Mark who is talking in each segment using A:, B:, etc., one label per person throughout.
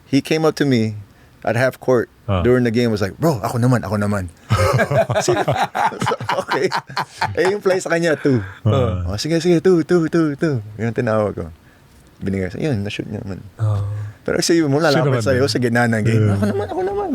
A: he came up to me at half court during the game, was like, bro, ako naman. Okay. Yung play sa kanya, 2. Sige, 2. Yung tinawag ko. Binigay sa yun, na-shoot niya naman. Pero kasi mo lalapat sa'yo sa gitna ng game. Ako naman.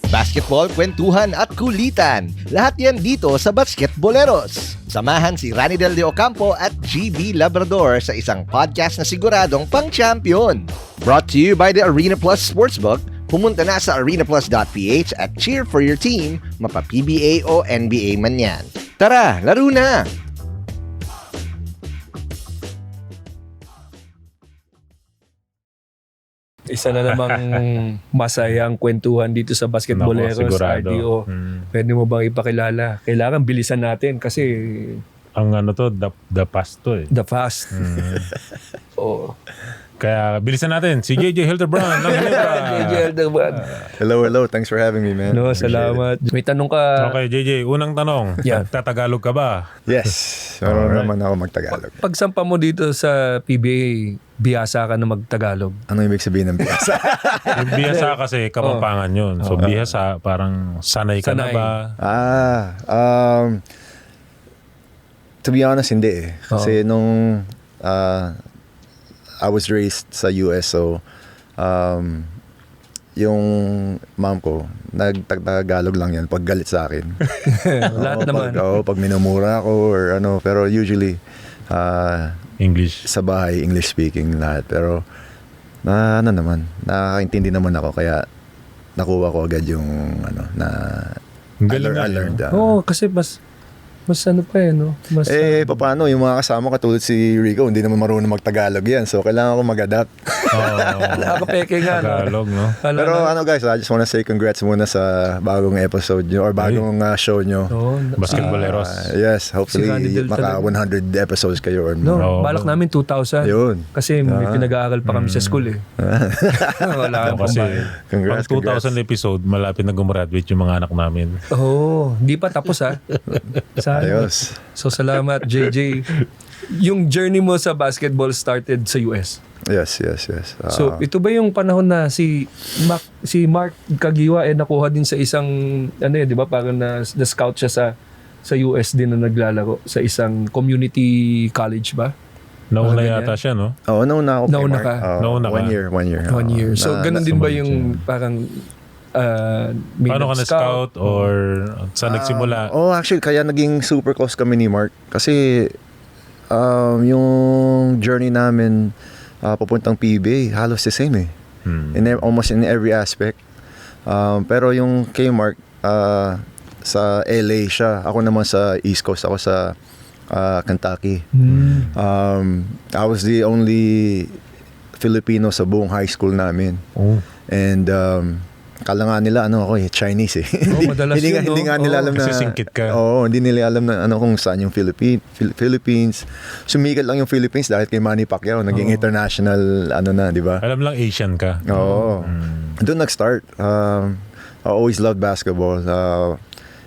B: Basketball, kwentuhan at kulitan. Lahat yan dito sa Basketboleros. Samahan si Rani Del de Ocampo at GB Labrador sa isang podcast na siguradong pang-champion. Brought to you by the Arena Plus Sportsbook. Pumunta na sa arenaplus.ph at cheer for your team, mapa-PBA o NBA man yan. Tara, laro na!
C: Isa na namang masayang kwentuhan dito sa Basketboleros, RDO. Pwede mo bang ipakilala? Kailangan bilisan natin kasi
D: ang the past to eh.
C: the fast. Oo.
D: Kaya bilisan natin si JJ Hildebrand ng Hildebrand.
A: Hello. Thanks for having me, man.
C: No,
A: Appreciate
C: salamat. May tanong ka.
D: Okay, JJ, unang tanong.
C: Yeah.
D: Tatagalog ka ba?
A: it. Yes. Marunong naman ako magtagalog.
C: Pagsampa mo dito sa PBA, biyasa ka na magtagalog.
A: Ano ibig sabihin ng biyasa?
D: Yung biyasa kasi kapampangan yun. So biyasa, parang sanay ka na
C: Sanay.
D: ba?
A: To be honest, hindi eh. Kasi nung I was raised sa US, so yung mom ko, nagtagalog lang yan pag galit sa akin.
C: Lahat naman.
A: Pag minumura ako or ano, pero usually
D: English.
A: sa bahay, English speaking lahat. Pero nakakaintindi naman ako, kaya nakuha ko agad yung I learned.
C: Oo, kasi mas ano pa eh, no? Mas,
A: paano yung mga kasama katulad si Rico, hindi naman marunong magtagalog yan. So, kailangan ko mag-adapt.
C: nakakapeke nga, no?
D: Tagalog, no?
A: Pero guys, I just wanna say congrats muna sa bagong episode nyo or bagong show nyo.
C: Oo,
D: Basketboleros.
A: Yes, hopefully
C: Si Randy Del
A: maka
C: talaga.
A: 100 episodes kayo or
C: No,
A: more.
C: balak namin 2,000.
A: Yun.
C: Kasi may pinag-aaral pa kami sa school eh. Wala kang
D: Kasi
C: pambayad.
D: pag 2,000 episode, malapit na gumraduate yung mga anak namin.
C: Oo, di pa tapos ha.
A: Ayos.
C: So salamat JJ. Yung journey mo sa basketball started sa US.
A: Yes.
C: So ito ba yung panahon na si Mark Kagiwa nakuha din sa isang di ba parang na-scout siya sa US din na naglalaro sa isang community college ba?
D: Nauna
C: ganyan.
D: yata siya, no?
A: Oo, nauna ako kay
C: Nauna
A: Mark.
C: ka?
D: Nauna ka?
A: 1 year.
C: 1 year. So ganun din ba
D: sumunod
C: yung parang may
D: Paano ka na-scout or saan nagsimula?
A: Actually, kaya naging super close kami ni Mark. Kasi yung journey namin papuntang PBA, halos the same eh. Almost in every aspect. Pero yung kay Mark, sa LA siya. Ako naman sa East Coast. Ako sa Kentucky. I was the only Filipino sa buong high school namin. And kala nga nila ako Chinese eh.
C: Madalas
A: hindi,
C: yun, no?
A: hindi nga nila alam na
D: Kasi singkit ka.
A: hindi nila alam na kung saan yung Philippines. Sumikat lang yung Philippines dahil kay Manny Pacquiao, naging international di ba?
D: Alam lang Asian ka.
A: Oo. Doon nag-start. I always loved basketball.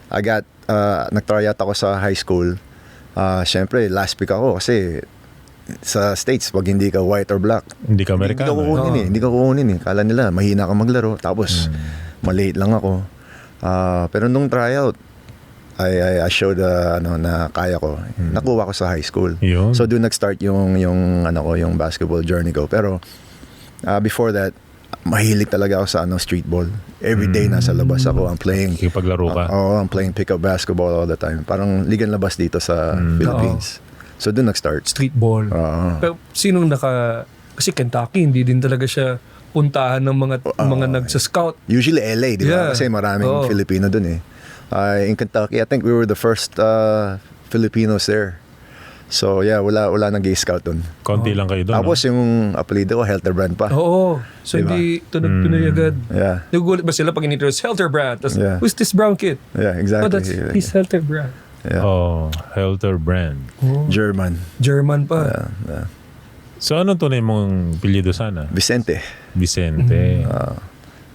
A: Nag-try out ako sa high school. Syempre, last pick ako kasi sa States, pag hindi ka white or black,
D: Hindi ka Amerikano.
A: Hindi ka kukunin eh. Kala nila, mahina ka maglaro. Tapos, maliit lang ako. Pero nung tryout, I showed na kaya ko. Nakuha ko sa high school.
D: Yun.
A: So, doon nag-start yung basketball journey ko. Pero, before that, mahilig talaga ako sa street ball. Every day nasa labas ako. I'm playing.
D: Ipaglaro ka.
A: I'm playing pick-up basketball all the time. Parang ligan labas dito sa Philippines. So, doon nag-start.
C: Street ball. Pero sinong kasi Kentucky, hindi din talaga siya puntahan ng mga nagsa-scout.
A: Usually LA, di ba?
C: Yeah.
A: Kasi maraming Filipino dun eh. In Kentucky, I think we were the first Filipinos there. So yeah, wala nag-scout dun.
D: Konti lang kayo doon.
A: Tapos yung apelido ko, Hildebrand pa.
C: Oo. So
A: Diba?
C: hindi tunog Pinoy agad.
A: Yeah.
C: Nagugulat ba sila pag in-introduce Hildebrand? Tapos,
A: Yeah.
C: who's this brown kid?
A: Yeah,
C: Oh,
A: exactly.
C: he's Hildebrand.
A: Yeah.
D: Hildebrand.
A: German.
C: German pa.
A: Yeah.
D: So anong tunay mong apelyido sana?
A: Vicente.
D: Vicente.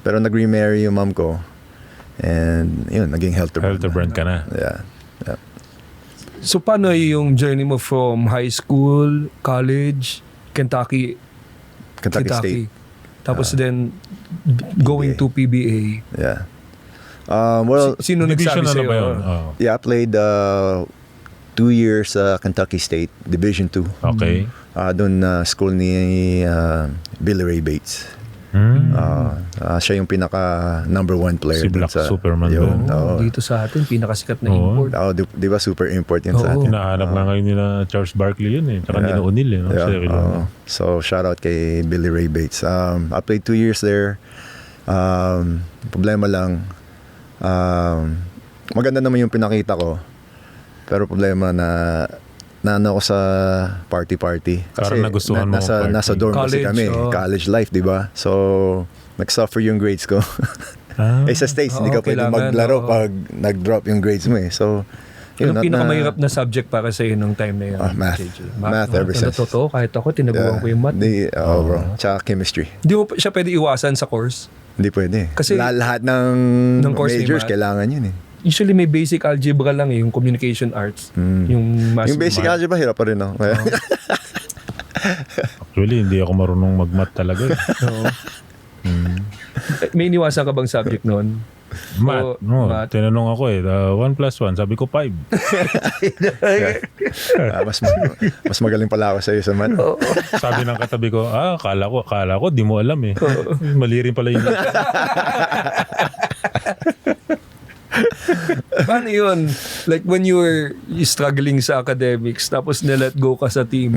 A: Pero nag-remarry yung mom ko. And yun, naging Hildebrand.
D: Hildebrand ka na.
A: Yeah.
C: So paano yung journey mo from high school, college, Kentucky
A: State.
C: Tapos then going
A: PBA.
C: to PBA.
A: Yeah. Well,
C: Sino
D: Division
C: nagsabi
D: ano
C: sa'yo?
D: ba yun? Oh.
A: yeah, I played 2 years sa Kentucky State, Division 2.
D: Okay.
A: Doon school ni Billy Ray Bates. Siya yung pinaka number 1 player
D: Si
A: dun
D: Black
A: sa
D: Superman
A: yun.
D: ba?
A: Oo.
C: Dito sa atin, pinakasikat na
D: Oo.
C: import.
A: Di ba super import yun sa
C: Oo.
A: atin?
D: Hinahanap nga ngayon nila Charles Barkley yun eh. Tsaka
A: Yeah.
D: nila O'Neal eh. No?
A: Yeah,
D: Shaquille O'Neal.
A: so shout out kay Billy Ray Bates. I played 2 years there. Problema lang, maganda naman yung pinakita ko. Pero problema na ako sa party.
D: Parang nagustuhan mo ang party.
A: nasa dorm kasi
C: College,
A: kami.
C: oh.
A: College life, di ba? So, nag-suffer yung grades ko. Sa States, hindi ka
C: Oo,
A: pwede
C: kailangan,
A: maglaro
C: oo.
A: pag nag-drop yung grades mo eh. So,
C: Anong pinakamahirap na subject para sa'yo nung time na yun?
A: Math.
C: JJ?
A: Math ever since.
C: Totoo, kahit ako, tinaguan ko yung math.
A: Bro. Tsaka chemistry.
C: Hindi mo siya pwede iwasan sa course.
A: Hindi pwede.
C: Kasi
A: lahat ng
C: course ni
A: majors
C: math.
A: kailangan yun eh.
C: Usually may basic algebra lang eh, yung communication arts. Yung math.
A: Yung basic algebra, hirap pa rin ako.
D: Actually, hindi ako marunong mag-math talaga eh.
C: Oo. May iniwasan ka bang subject noon?
D: Math. No,
C: math.
D: tinanong ako eh. 1 plus 1. Sabi ko 5.
A: Mas magaling pala ako sa iyo sa math.
D: Sabi ng katabi ko, kala ko, di mo alam eh. Mali rin pala yun.
C: Paano yun? Like when you struggling sa academics, tapos na-let go ka sa team,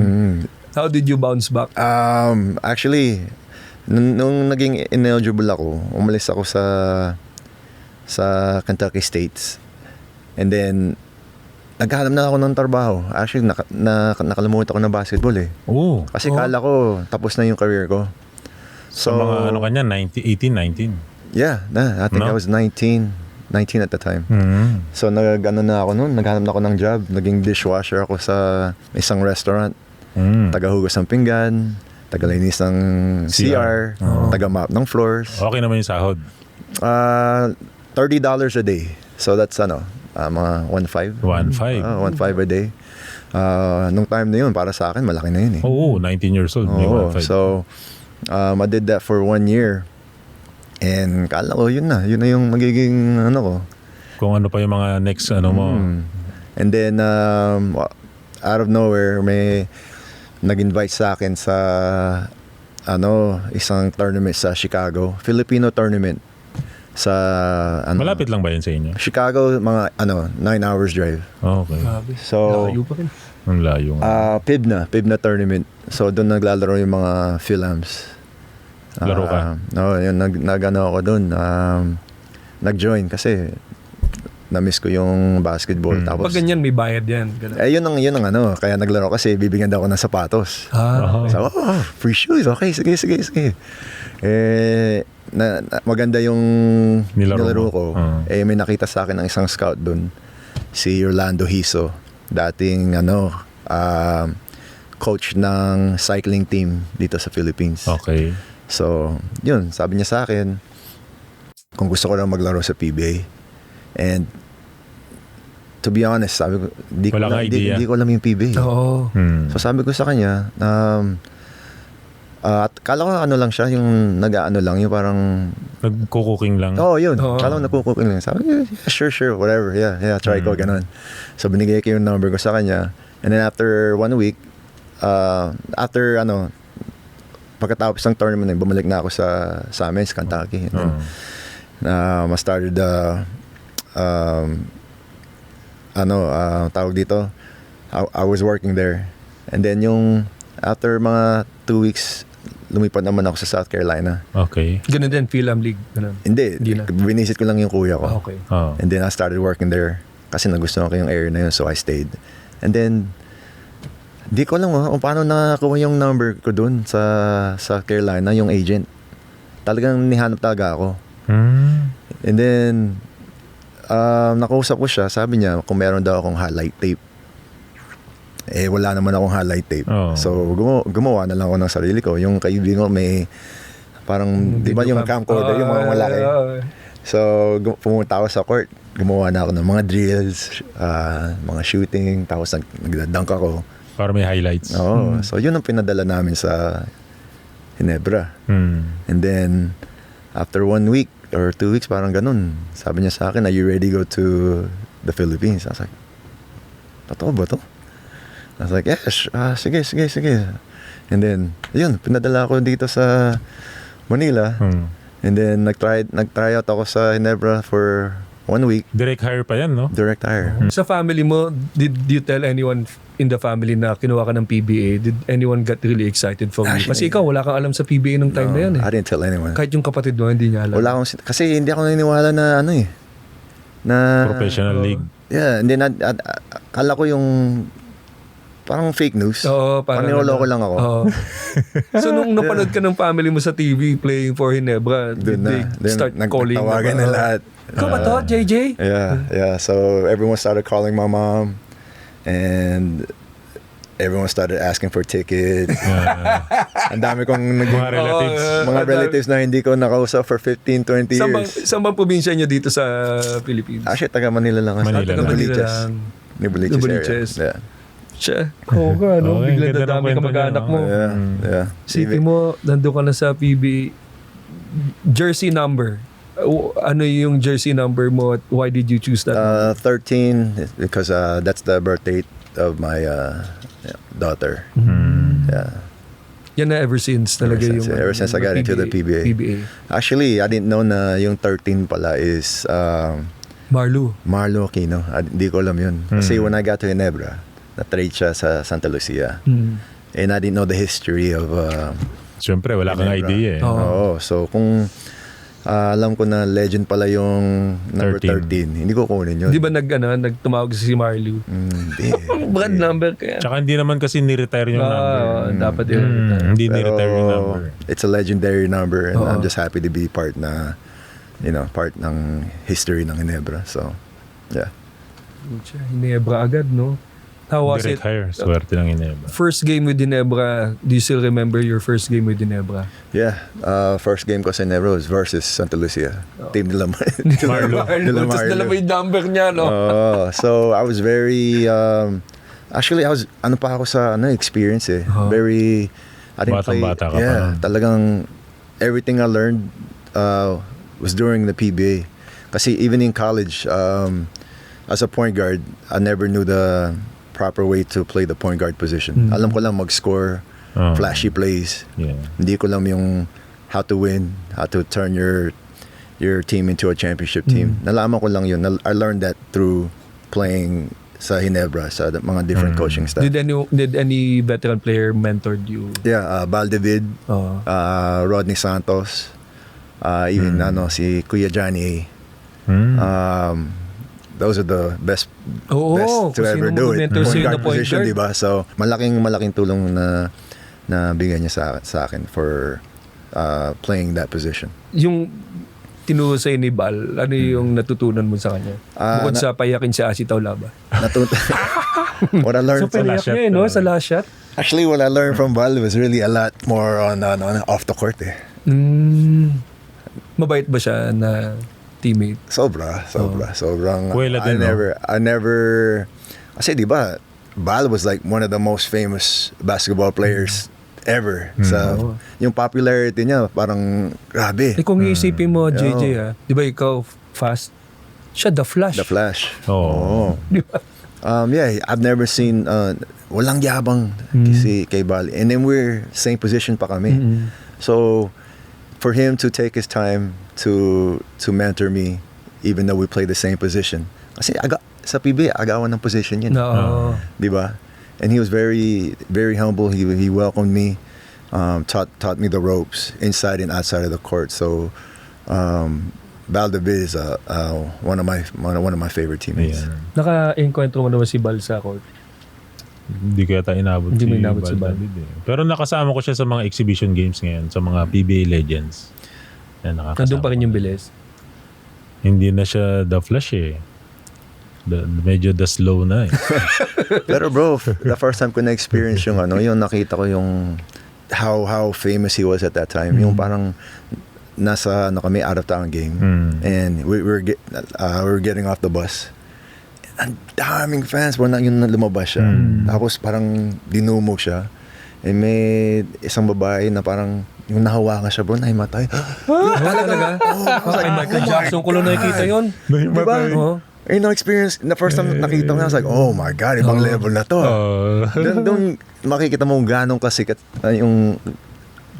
C: how did you bounce back?
A: Actually, nung naging ineligible ako, umalis ako sa Kentucky States. And then, naghahanap na ako ng trabaho. Actually, nakalimutan ako ng basketball eh.
D: Oo.
A: Kasi kala ko, tapos na yung career ko.
D: So, mga ano kanya, 18, 19.
A: Yeah, I think I was 19 at the time. So, naghanap na ako ng job. Naging dishwasher ako sa isang restaurant. Tagahugas ng pinggan, tagalinis ng CR, taga-mop ng floors.
D: Okay naman yung sahod.
A: $30 a day. So that's mga 1.5.
D: 1.5.
A: 1.5 a day. Nung time na yun, para sa akin, malaki na yun eh.
D: Oo, 19 years old. May
A: Oo,
D: 1.5.
A: so, I did that for 1 year. And kala ko, yun na yung magiging ko.
D: Kung ano pa yung mga next mo.
A: And then, out of nowhere, may nag-invite sa akin sa isang tournament sa Chicago. Filipino tournament. Sa
D: Malapit lang ba yun sa inyo?
A: Chicago, mga 9 hours drive.
D: Okay.
C: Grabe.
A: So,
C: Layo pa rin.
D: Ang layo nga.
A: PIBNA tournament. So, doon naglalaro yung mga Philams.
D: Laro ka?
A: Yun, ako doon. Nag-join kasi na-miss ko yung basketball. Tapos,
C: Pag ganyan, may bayad yan. Ganun.
A: yun ang kaya naglaro kasi bibigyan daw ako ng sapatos. So, free shoes. Okay, sige. Maganda yung nilaro ko. May nakita sa akin ng isang scout dun, si Orlando Hiso, dating coach ng cycling team dito sa Philippines.
D: Okay.
A: So, yun, sabi niya sa akin kung gusto ko lang maglaro sa PBA. And to be honest, sabi ko, hindi ko alam yung PBA.
C: Oo.
A: So sabi ko sa kanya, at kala ko lang siya, yung nag-ano lang, yung parang
D: Nagkukuking lang.
A: yun. Kala ko nagkukuking lang. Sabi ko, sure, whatever. Yeah, try ko, ganun. So binigay ko yung number ko sa kanya. And then after 1 week, pagkatapos ng tournament, bumalik na ako sa amin, sa Kentucky. I started tawag dito, I was working there. And then yung after mga 2 weeks, lumipat naman ako sa South Carolina.
D: Okay.
C: Ganun din, Philam League. Ganun.
A: Hindi
C: na.
A: Binisit ko lang yung kuya ko.
C: Okay.
A: And then I started working there kasi nagustuhan ko yung area na yun, so I stayed. And then di ko alam kung paano nakakuha yung number ko dun sa South Carolina, yung agent. Talagang nihanap talaga ako. And then nakausap ko siya, sabi niya kung meron daw akong highlight tape. Wala naman akong highlight tape. So gumawa na lang ako ng sarili ko. Yung kaibigan ko may parang, di ba yung camcorder, yung mga malaki. So pumunta ako sa court. gumawa na ako ng mga drills, mga shooting, tapos nagdadunk ako.
D: Para may highlights.
A: Oo. So yun ang pinadala namin sa Ginebra. And then after 1 week or 2 weeks, parang ganun, sabi niya sa akin, are you ready to go to the Philippines? I was like, totoo ba to? I was like, yes, sige. And then, yun, pinadala ako dito sa Manila. And then, nag-try out ako sa Ginebra for 1 week.
D: Direct hire pa yan, no?
A: Direct hire.
C: Sa family mo, did you tell anyone in the family na kinuha ka ng PBA? Did anyone get really excited for you?
A: Actually,
C: Kasi ikaw, wala kang alam sa PBA nung time na yan eh.
A: I didn't tell anyone.
C: Kahit yung kapatid mo, hindi niya alam.
A: Wala akong, kasi hindi ako naniniwala na na
D: Professional league.
A: Yeah, and then kala ko yung parang fake news.
C: Oo, parang
A: Paniloloko lang ako.
C: Oo. So nung napanood ka ng family mo sa TV playing for Ginebra, did they start calling?
A: Nagtawagan na lahat.
C: Ikaw ba to, JJ?
A: Yeah. So everyone started calling my mom, and everyone started asking for tickets. Ang dami kong
D: Mga relatives.
A: mga relatives na hindi ko nakausap for 15, 20 years.
C: Saan bang probinsya niyo dito sa Philippines?
A: Actually, taga Manila lang.
D: Manila
C: Taga
D: lang.
C: Manila lang.
A: Nibaliches
C: Nibaliches.
A: area.
C: Siya. Oo ka, no?
D: Okay,
C: Biglang
D: ganda ng
C: dadami ka
D: kwento
C: mag-anak
D: niyo,
C: mo.
A: Yeah.
C: City mo, nandun ka na sa PB. Jersey number. Ano yung jersey number mo at why did you choose that?
A: 13 because that's the birth date of my daughter. Yeah.
C: Yan na ever since talaga
A: Ever since I got into the PBA. Actually, I didn't know na yung 13 pala is
C: Marlo.
A: Marlo Aquino. Hindi ko alam yun. Kasi when I got to Ginebra, na-trade siya sa Santa Lucia. And I didn't know the history of
D: Siyempre, wala kang
A: Ginebra.
D: idea eh.
A: Oo. So kung alam ko na legend pala yung number 13, hindi ko kunin yun.
C: Di ba nagtumawag si Marlo?
A: Hindi.
C: Brand number kaya.
D: Tsaka hindi naman kasi ni-retire yung number.
C: Dapat yun.
D: Hindi ni-retire yung number.
A: It's a legendary number, and I'm just happy to be part ng history ng Ginebra. So, yeah.
C: Ginebra agad, no? How was
D: Direct
C: it?
D: hire. Swerte ng Ginebra.
C: First game with Ginebra, do you still remember your first game with Ginebra?
A: Yeah. First game ko sa Ginebra was versus Santa Lucia. Team nila
D: Marlo.
C: Tapos dala mo yung number niya, no?
A: So, I was very... actually, I was... Ano pa ako sa experience eh. Very... I didn't play...
D: Batang-bata ka pa
A: Yeah.
D: nun.
A: Talagang everything I learned was during the PBA. Kasi even in college, as a point guard, I never knew the proper way to play the point guard position. Alam ko lang mag-score, flashy plays.
D: Yeah.
A: Hindi ko alam yung how to win, how to turn your team into a championship team. Nalaman ko lang yun. I learned that through playing sa Ginebra, sa mga different coaching staff.
C: Did any veteran player mentored you?
A: Yeah, Baldavid, Rodney Santos, even si Kuya Johnny A. Those are the best to ever do it. Point guard position, di ba? So, malaking tulong na bigay niya sa akin for playing that position.
C: Yung tinuro sa'yo ni Bal, ano yung natutunan mo sa kanya? Bukod sa payakin si Asi Taulaba.
A: What I learned
C: So, payak niya no? Sa last shot?
A: Actually, what I learned from Bal was really a lot more on off the court eh.
C: Mabait ba siya na teammate?
A: Sobrang
D: Kuwela din,
A: I never kasi di ba Bal was like one of the most famous basketball players ever. So yung popularity niya parang grabe.
C: Kung iisipin mo, JJ, di ba ikaw fast? Siya The Flash.
A: The Flash.
D: Oo.
C: Di ba?
A: Yeah, I've never seen walang yabang kay Bal. And then we're same position pa kami. So for him to take his time to mentor me, even though we play the same position. Kasi sa PBA, agawan ng position yun.
C: No.
A: Di ba? And he was very, very humble. He welcomed me, taught me the ropes inside and outside of the court. So, Baldavid is one of my favorite teammates.
D: Yeah.
C: Naka-enkwentro mo naman si Bal sa court?
D: Hindi ko yata inabot
C: Hindi mo inabot si Bal.
D: Pero nakasama ko siya sa mga exhibition games ngayon, sa mga PBA Legends.
C: Nandun pa rin yung bilis?
D: Hindi na siya The Flash eh. Medyo the slow na eh.
A: Pero bro, the first time ko na-experience yung nakita ko yung how famous he was at that time. Yung parang nasa ano kami, out of town game. And we were getting off the bus. Ang daming fans bro, na yung lumabas siya. Tapos parang dinumog siya. And may isang babae na parang yung nahawakan siya bro, nahimatay.
C: Talaga? Kay Michael Jackson ko lang nakikita yun.
A: Diba?
C: Oo.
A: Na-experience, na first time nakita ko, I was like, oh my God, ibang level na to. Doon makikita mo gano'ng kasikat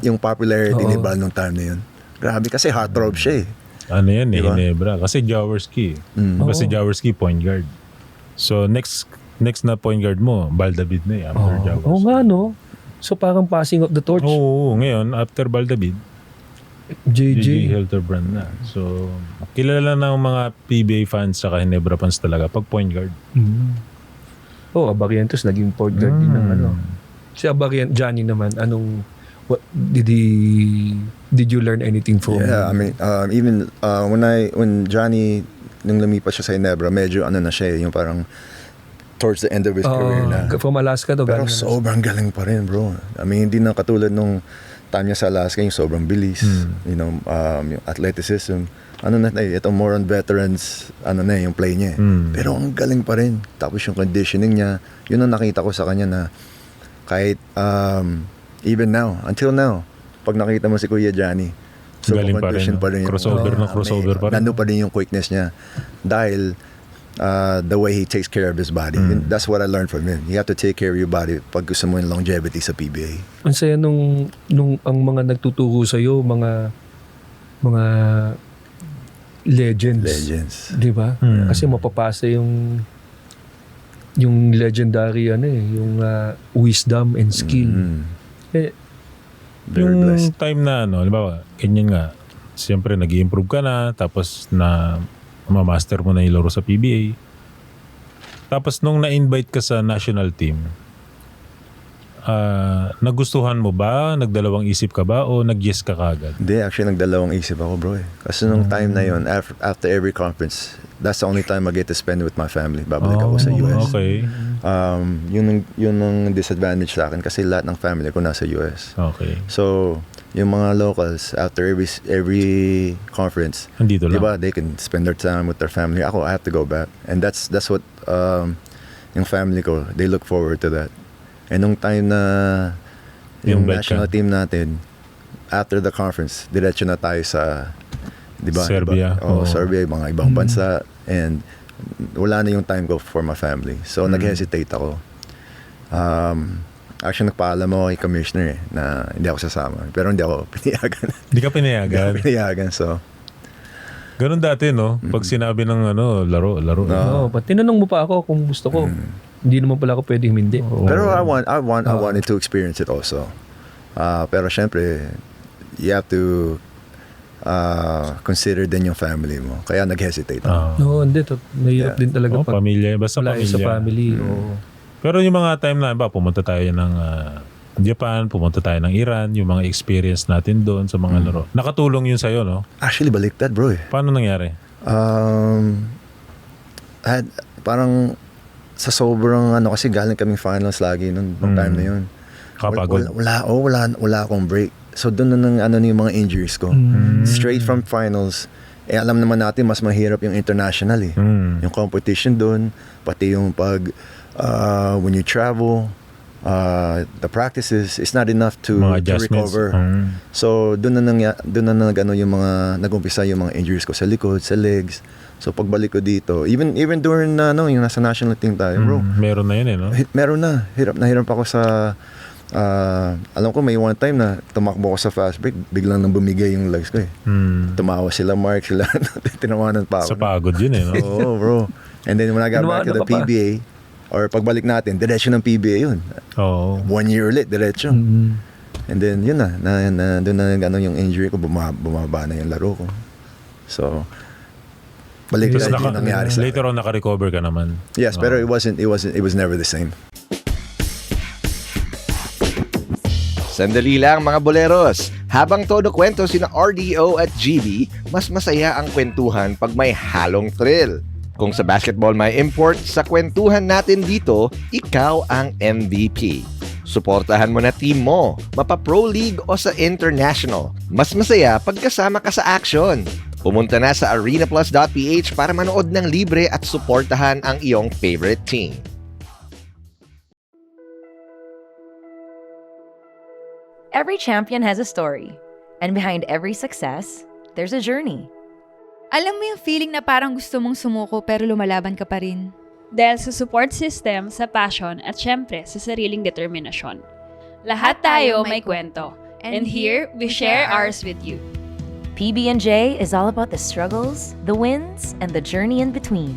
A: yung popularity ni Bal nung time na yun. Grabe kasi heartthrob siya eh.
D: Ano yan
A: Diba?
D: Hinebra. Kasi Jaworski. Kasi Jaworski point guard. So next na point guard mo, Baldavid na after Jaworski.
C: Oo nga no. So parang passing of the torch.
D: Oo, ngayon after Baldavid, JJ Hilterbrand na. So kilala na ng mga PBA fans sa Hinebra fans talaga pag point guard.
C: Abarientos naging point guard din ng ano. Si Johnny naman, did you learn anything from?
A: Yeah, I mean, even when Johnny, nung lumipas siya sa Hinebra, medyo na siya yung parang towards the end of his career na.
C: From Alaska to.
A: Pero sobrang galing pa rin bro. I mean, hindi na katulad nung time niya sa Alaska, yung sobrang bilis, yung athleticism. Ito more on veterans, yung play niya. Pero ang galing pa rin. Tapos yung conditioning niya, yun ang nakita ko sa kanya na kahit even now, until now, pag nakita mo si Kuya Johnny, so
D: galing pa rin.
A: pa rin yung,
D: Crossover pa rin.
A: nandun pa rin yung quickness niya. Dahil the way he takes care of his body. That's what I learned from him. You have to take care of your body pag gusto mo yung longevity sa PBA.
C: Ang saya nung ang mga nagtuturo sa iyo, mga legends. 'Di ba? Kasi mapapasa yung legendary yung wisdom and skill.
A: Very
D: yung
A: blessed.
D: time na halimbawa, ganyan nga, siyempre nag-i-improve ka na, tapos na ma-master mo na yung laro sa PBA. Tapos nung na-invite ka sa national team, nagustuhan mo ba? Nagdalawang isip ka ba? O nag-yes ka kagad?
A: Hindi, actually nagdalawang isip ako bro eh. Kasi nung time na yun, after every conference, that's the only time I get to spend with my family. Babalik ako sa US.
D: Okay.
A: Yun ang disadvantage sa akin kasi lahat ng family ko nasa US.
D: Okay.
A: So, yung mga locals, after every conference,
D: Andito lang.
A: diba, they can spend their time with their family. Ako, I have to go back. And that's what yung family ko, they look forward to that. And nung time na yung
D: Invite
A: national
D: ka.
A: team natin, after the conference, diretso na tayo sa, diba?
D: Serbia.
A: Oo, Serbia, mga ibang bansa. And wala na yung time ko for my family. So, nag-hesitate ako. Actually, nagpaalam ako kay commissioner na hindi ako sasama. Pero hindi ako pinayagan.
D: Hindi ka pinayagan.
A: Pinayagan, so.
D: Ganun dati, no? Pag sinabi ng laro.
C: But tinanong mo pa ako kung gusto ko. Hindi naman pala ako pwedeng hindi.
A: Pero I wanted to experience it also. Pero syempre, you have to consider din yung family mo. Kaya nag-hesitate ako.
C: Hindi. Mahirap din talaga pag
D: Pamilya. Basta
C: wala
D: pamilya.
C: sa family.
D: Pero yung mga time na, pumunta tayo ng Japan, pumunta tayo ng Iran, yung mga experience natin doon sa mga laro. Nakatulong yun sa'yo, no?
A: Actually, baliktad bro eh.
D: Paano nangyari?
A: Parang sa sobrang kasi galing kaming finals lagi nung time na yun.
D: Kapagod.
A: Wala akong break. So doon na yung mga injuries ko. Straight from finals. Alam naman natin mas mahirap yung international eh. Yung competition doon, pati yung when you travel, the practices, it's not enough to recover. So doon na yung mga nag-umpisa yung mga injuries ko sa likod, sa legs. So pagbalik ko dito, even during yung nasa national team tayo, bro.
D: Meron na yun no?
A: Meron na. Hirap ako sa alam ko may one time na tumakbo ko sa fast break, biglang nang bumigay yung legs ko eh. Tumawa sila Mark, sila tinawanan pa ako.
D: Sa pagod yun no?
A: Oo, bro. And then when I got back to the PBA, or pagbalik natin, diretso ng PBA yun. 1 year ulit, diretso. And then yun doon na yung injury ko, bumaba na yung laro ko. So, balik na yung nangyari sa
D: later on, naka-recover ka naman.
A: Yes, pero it was never the same.
B: Sandali lang mga boleros. Habang todo kwento sina RDO at GB, mas masaya ang kwentuhan pag may halong thrill. Kung sa basketball may import, sa kwentuhan natin dito, ikaw ang MVP. Suportahan mo na team mo, mapa-Pro League o sa International. Mas masaya pagkasama ka sa action. Pumunta na sa arenaplus.ph para manood ng libre at suportahan ang iyong favorite team.
E: Every champion has a story, and behind every success, there's a journey.
F: Alam mo yung feeling na parang gusto mong sumuko pero lumalaban ka pa rin?
G: Dahil sa support system, sa passion, at syempre sa sariling determinasyon. Lahat tayo may kwento. And here, we share ours with you.
E: PB&J is all about the struggles, the wins, and the journey in between.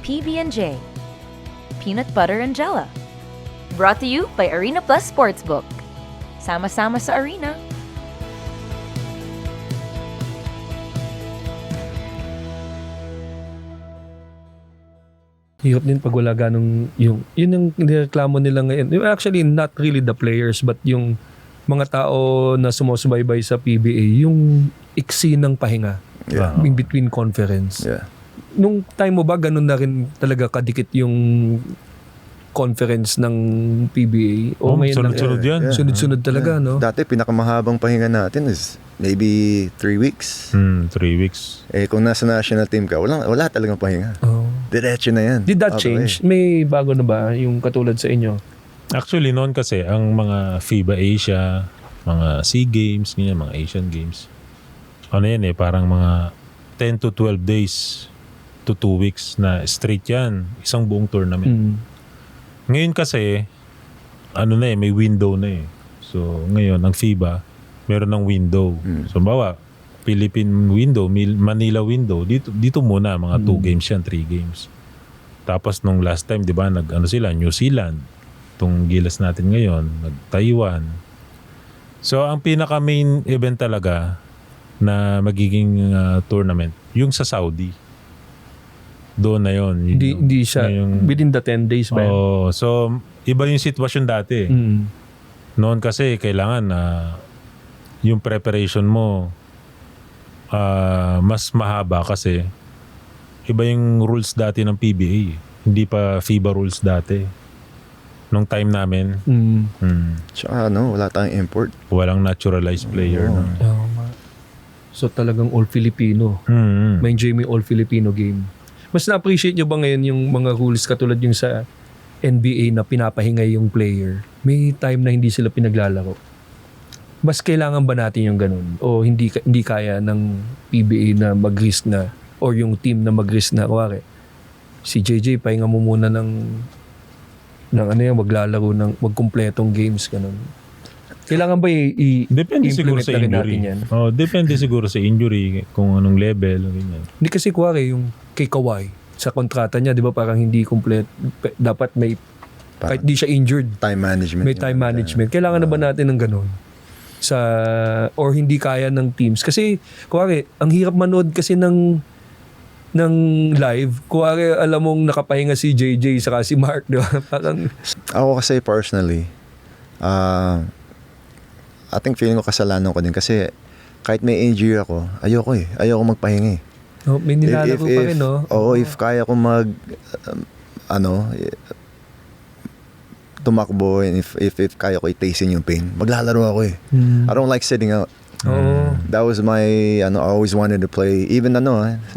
E: PB&J, Peanut Butter and Jella. Brought to you by Arena Plus Sportsbook. Sama-sama sa arena.
C: Hirap din pag wala ganong yun ang nireklamo nila ngayon. Actually, not really the players, but yung mga tao na sumusubaybay sa PBA, yung iksi ng pahinga
A: Yeah.
C: in between conference.
A: Yeah.
C: Nung time mo ba, ganun na rin talaga kadikit yung conference ng PBA? O ngayon lang-
D: sunod-sunod yan.
A: Yeah.
C: Sunod-sunod talaga, no?
A: Dati, pinakamahabang pahinga natin is maybe 3 weeks.
D: 3 weeks.
A: Kung nasa national team ka, wala talagang pahinga.
C: Oh.
A: Diretso na yan.
C: Did that
A: All the
C: change?
A: way.
C: May bago na ba yung katulad sa inyo?
D: Actually, noon kasi, ang mga FIBA Asia, mga SEA Games, ganyan, mga Asian Games, ano yan parang mga 10 to 12 days to 2 weeks na straight yan. Isang buong tournament.
C: Mm.
D: Ngayon kasi, ano na may window na So, ngayon, ang FIBA, meron ng window. So, bawa, Philippine window, Manila window, dito muna, mga 2 games yan, 3 games. Tapos, nung last time, di ba, New Zealand, itong gilas natin ngayon, nag-Taiwan. So, ang pinaka-main event talaga na magiging tournament, yung sa Saudi. Doon na yun.
C: Hindi siya,
D: yung-
C: within the 10 days ba yan?
D: Oh, so iba yung sitwasyon dati.
C: Mm.
D: Noon kasi kailangan na yung preparation mo mas mahaba kasi iba yung rules dati ng PBA. Hindi pa FIBA rules dati. Nung time namin,
A: Tsaka wala tayong import.
D: walang naturalized player. No?
C: Tama. So talagang all Filipino. May Jamie all Filipino game. Mas na-appreciate nyo ba ngayon yung mga rules katulad yung sa NBA na pinapahingay yung player? May time na hindi sila pinaglalaro. Mas kailangan ba natin yung ganun? O hindi kaya ng PBA na mag-risk na or yung team na mag-risk na kuwari si JJ pahinga mo muna ng maglalaro ng magkumpletong games ganun. Kailangan ba
D: Depende siguro
C: i-implement
D: sa
C: na rin
D: injury.
C: natin yan?
D: Oh, depende siguro sa injury kung anong level, ganyan.
C: Hindi kasi kuwari yung kay Kawhi sa kontrata niya, di ba parang hindi complete. Dapat may, kahit di siya injured,
A: Time management.
C: may time management. Kailangan na ba natin ng ganun? Or hindi kaya ng teams? Kasi, kuwari, ang hirap manood kasi ng live. Kuwari, alam mong nakapahinga si JJ saka si Mark, di ba? Parang,
A: Ako kasi personally, I think feeling ko kasalanan ko din kasi kahit may injury ako, ayoko magpahinga eh.
C: may nilalaro pa rin, no?
A: Oo, if kaya ko tumakbo and if kaya ko i-taste yung pain, maglalaro ako eh. I don't like sitting out.
C: Oo.
A: That was my, I always wanted to play, even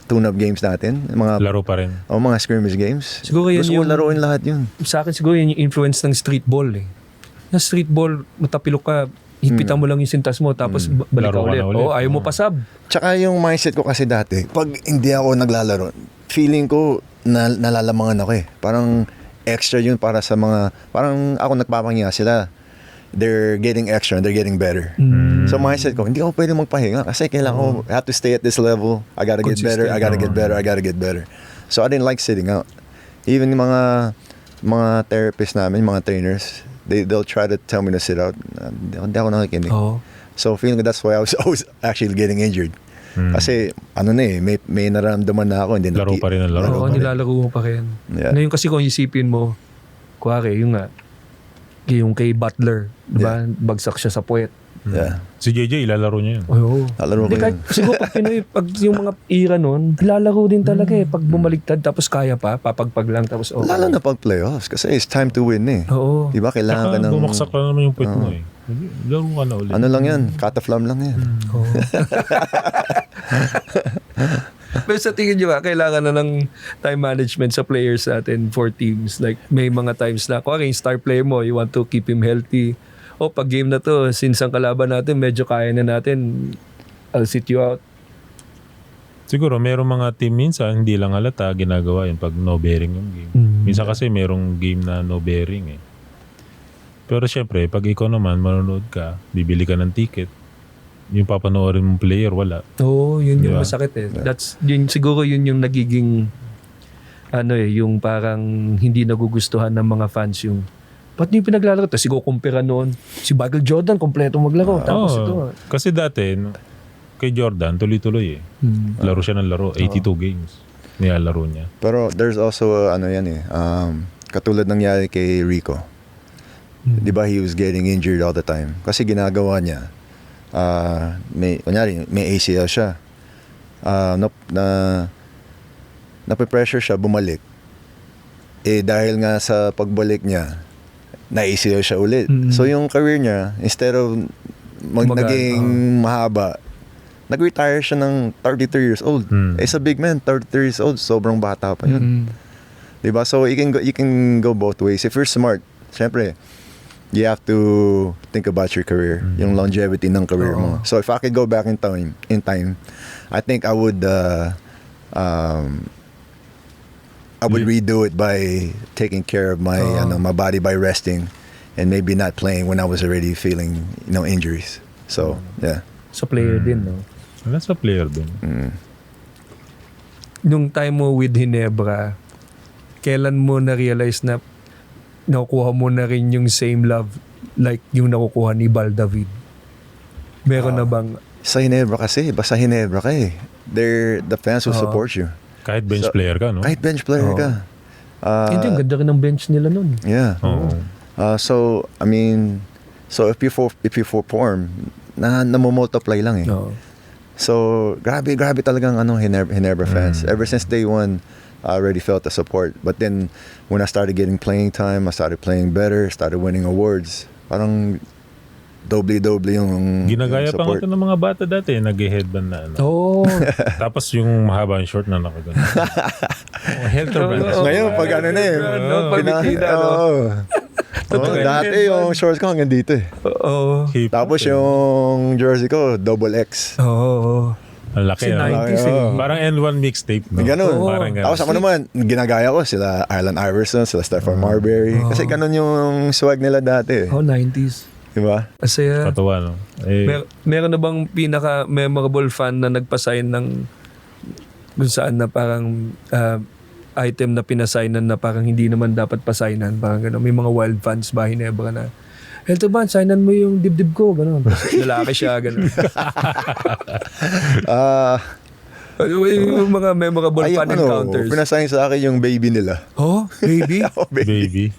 A: tune-up games natin,
D: Laro pa rin.
A: mga scrimmage games.
C: Siguro yan
A: Gusto ko
C: yung-
A: laruin lahat yun.
C: Sa akin siguro yun yung influence ng street ball eh. Na street ball, matapilok ka, hipitan mo lang yung sintas mo, tapos balik ka
D: Laro ka
C: ulit.
D: na ulit.
C: Oo, ayaw mo pasab.
A: Tsaka yung mindset ko kasi dati, pag hindi ako naglalaro, feeling ko nalalamangan ako eh. Parang extra yun para sa mga, parang ako nagpapahinga sila. They're getting extra and they're getting better. So mindset ko, hindi ako pwede magpahinga kasi kailangan ko, I have to stay at this level. I gotta get better, I gotta get better, I gotta get better. So I didn't like sitting out. Even yung mga therapists namin, mga trainers, they'll try to tell me to sit out. Hindi ako nakikinig.
C: Oo.
A: So feeling ko that's why I was always actually getting injured. Kasi may nararamdaman na ako. Hindi
D: Laro pa rin ang laro.
C: Oo, nilalaro mo pa rin.
A: Yeah.
C: Ngayon kasi kung isipin mo, kuwari, yung kay Butler, diba? Bagsak siya sa puwet.
A: Yeah.
D: Si JJ, ilalaro niya yun.
C: Oo.
A: Lalaro ko
C: Hindi, kahit
A: yun.
C: siguro pag Pinoy, pag yung mga era nun, lalaro din talaga eh. Pag bumaligtad, tapos kaya pa, papagpag lang, tapos okay.
A: Lalo na pag playoffs kasi it's time to win eh.
C: Oo.
A: Di ba? Kailangan ka
D: Saka
A: ng...
D: bumaksak pa naman yung puwet mo eh. Laro ka na ulit.
A: Ano lang yan? Cataflam lang yan.
C: Oo. Pero sa tingin nyo ba, kailangan na ng time management sa players natin for teams? Like, may mga times na, kung yung star player mo, you want to keep him healthy. O pag game na to, since ang kalaban natin, medyo kaya na natin, I'll sit you out.
D: Siguro, merong mga team minsan, hindi lang halata, ginagawa yun pag no bearing yung game. Minsan kasi merong game na no bearing eh. Pero syempre, pag ikaw naman, manonood ka, bibili ka ng ticket, yung papanoorin mong player, wala.
C: Oo, yun yung
D: Diba?
C: masakit eh. That's, yun, siguro yun yung nagiging, yung parang hindi nagugustuhan ng mga fans yung, ba't niyo pinaglalaro? Tapos kukumpira noon, si Michael Jordan, kompleto maglaro. Tapos ito.
D: Kasi dati, kay Jordan, tuloy-tuloy eh. Laro siya ng laro, 82 games. Nilalaro niya.
A: Pero there's also, katulad nangyari kay Rico. Di ba he was getting injured all the time? Kasi ginagawa niya, may ACL siya. Nape-pressure siya bumalik. Dahil nga sa pagbalik niya, na-ACL siya ulit. So yung career niya, instead of naging mahaba, nag-retire siya ng 33 years old. It's a big man, 33 years old, sobrang bata pa yun. Diba? So you can go both ways. If you're smart, syempre, you have to think about your career, yung longevity ng career mo. So if I could go back in time, I think I would redo it by taking care of my my body by resting and maybe not playing when I was already feeling injuries. So yeah.
C: Sa player din, no?
D: Wala sa player din.
C: Nung time mo with Ginebra, kailan mo na-realize na nakukuha mo na rin yung same love like yung nakukuha ni Bal David? Meron na bang...
A: Sa Ginebra kasi, basta Ginebra ka eh. The fans will support you.
D: Kahit bench player ka, no?
A: Kahit bench player ka.
C: Hindi, ang ganda rin ng bench nila nun.
A: Yeah. So if you perform, namumultiply lang eh. So, grabe talagang Ginebra fans. Ever since day one, I already felt the support. But then, when I started getting playing time, I started playing better, started winning awards. Parang doble-doble yung
D: Ginagaya
A: yung
D: pa nga
A: support.
D: ito ng mga bata dati, nag-headband na ano.
C: Oo.
D: Tapos yung mahaba yung short na nakagano. Helter band.
A: Ngayon, pag ano na eh.
C: Pagbitina, no?
A: Dati yung shorts ko hanggang dito eh.
C: Oo.
A: Tapos yung jersey ko, double X.
C: Oo.
D: Ang laki.
C: Kasi
D: no?
C: 90s eh.
D: Parang N1 mixtape. No?
A: Ganun.
D: Parang ganun.
A: Tapos ako naman, ginagaya ko sila Allen Iverson, sila Stephon Marbury. Kasi ganun yung swag nila dati.
C: Oh, 90s.
A: Diba?
C: Asaya.
D: Katuwa, no?
C: Meron na bang pinaka-memorable fan na nagpasign ng kung saan na parang item na pinasaynan na parang hindi naman dapat pasaynan? Parang gano'n. May mga wild fans ba, Ginebra na, Helto Ban, signan mo yung dibdib ko. Gano'n. Lalaki siya, gano'n. Yung mga memorable fan encounters.
A: Pinasign sa akin yung baby nila.
C: Oh, baby?
D: Baby.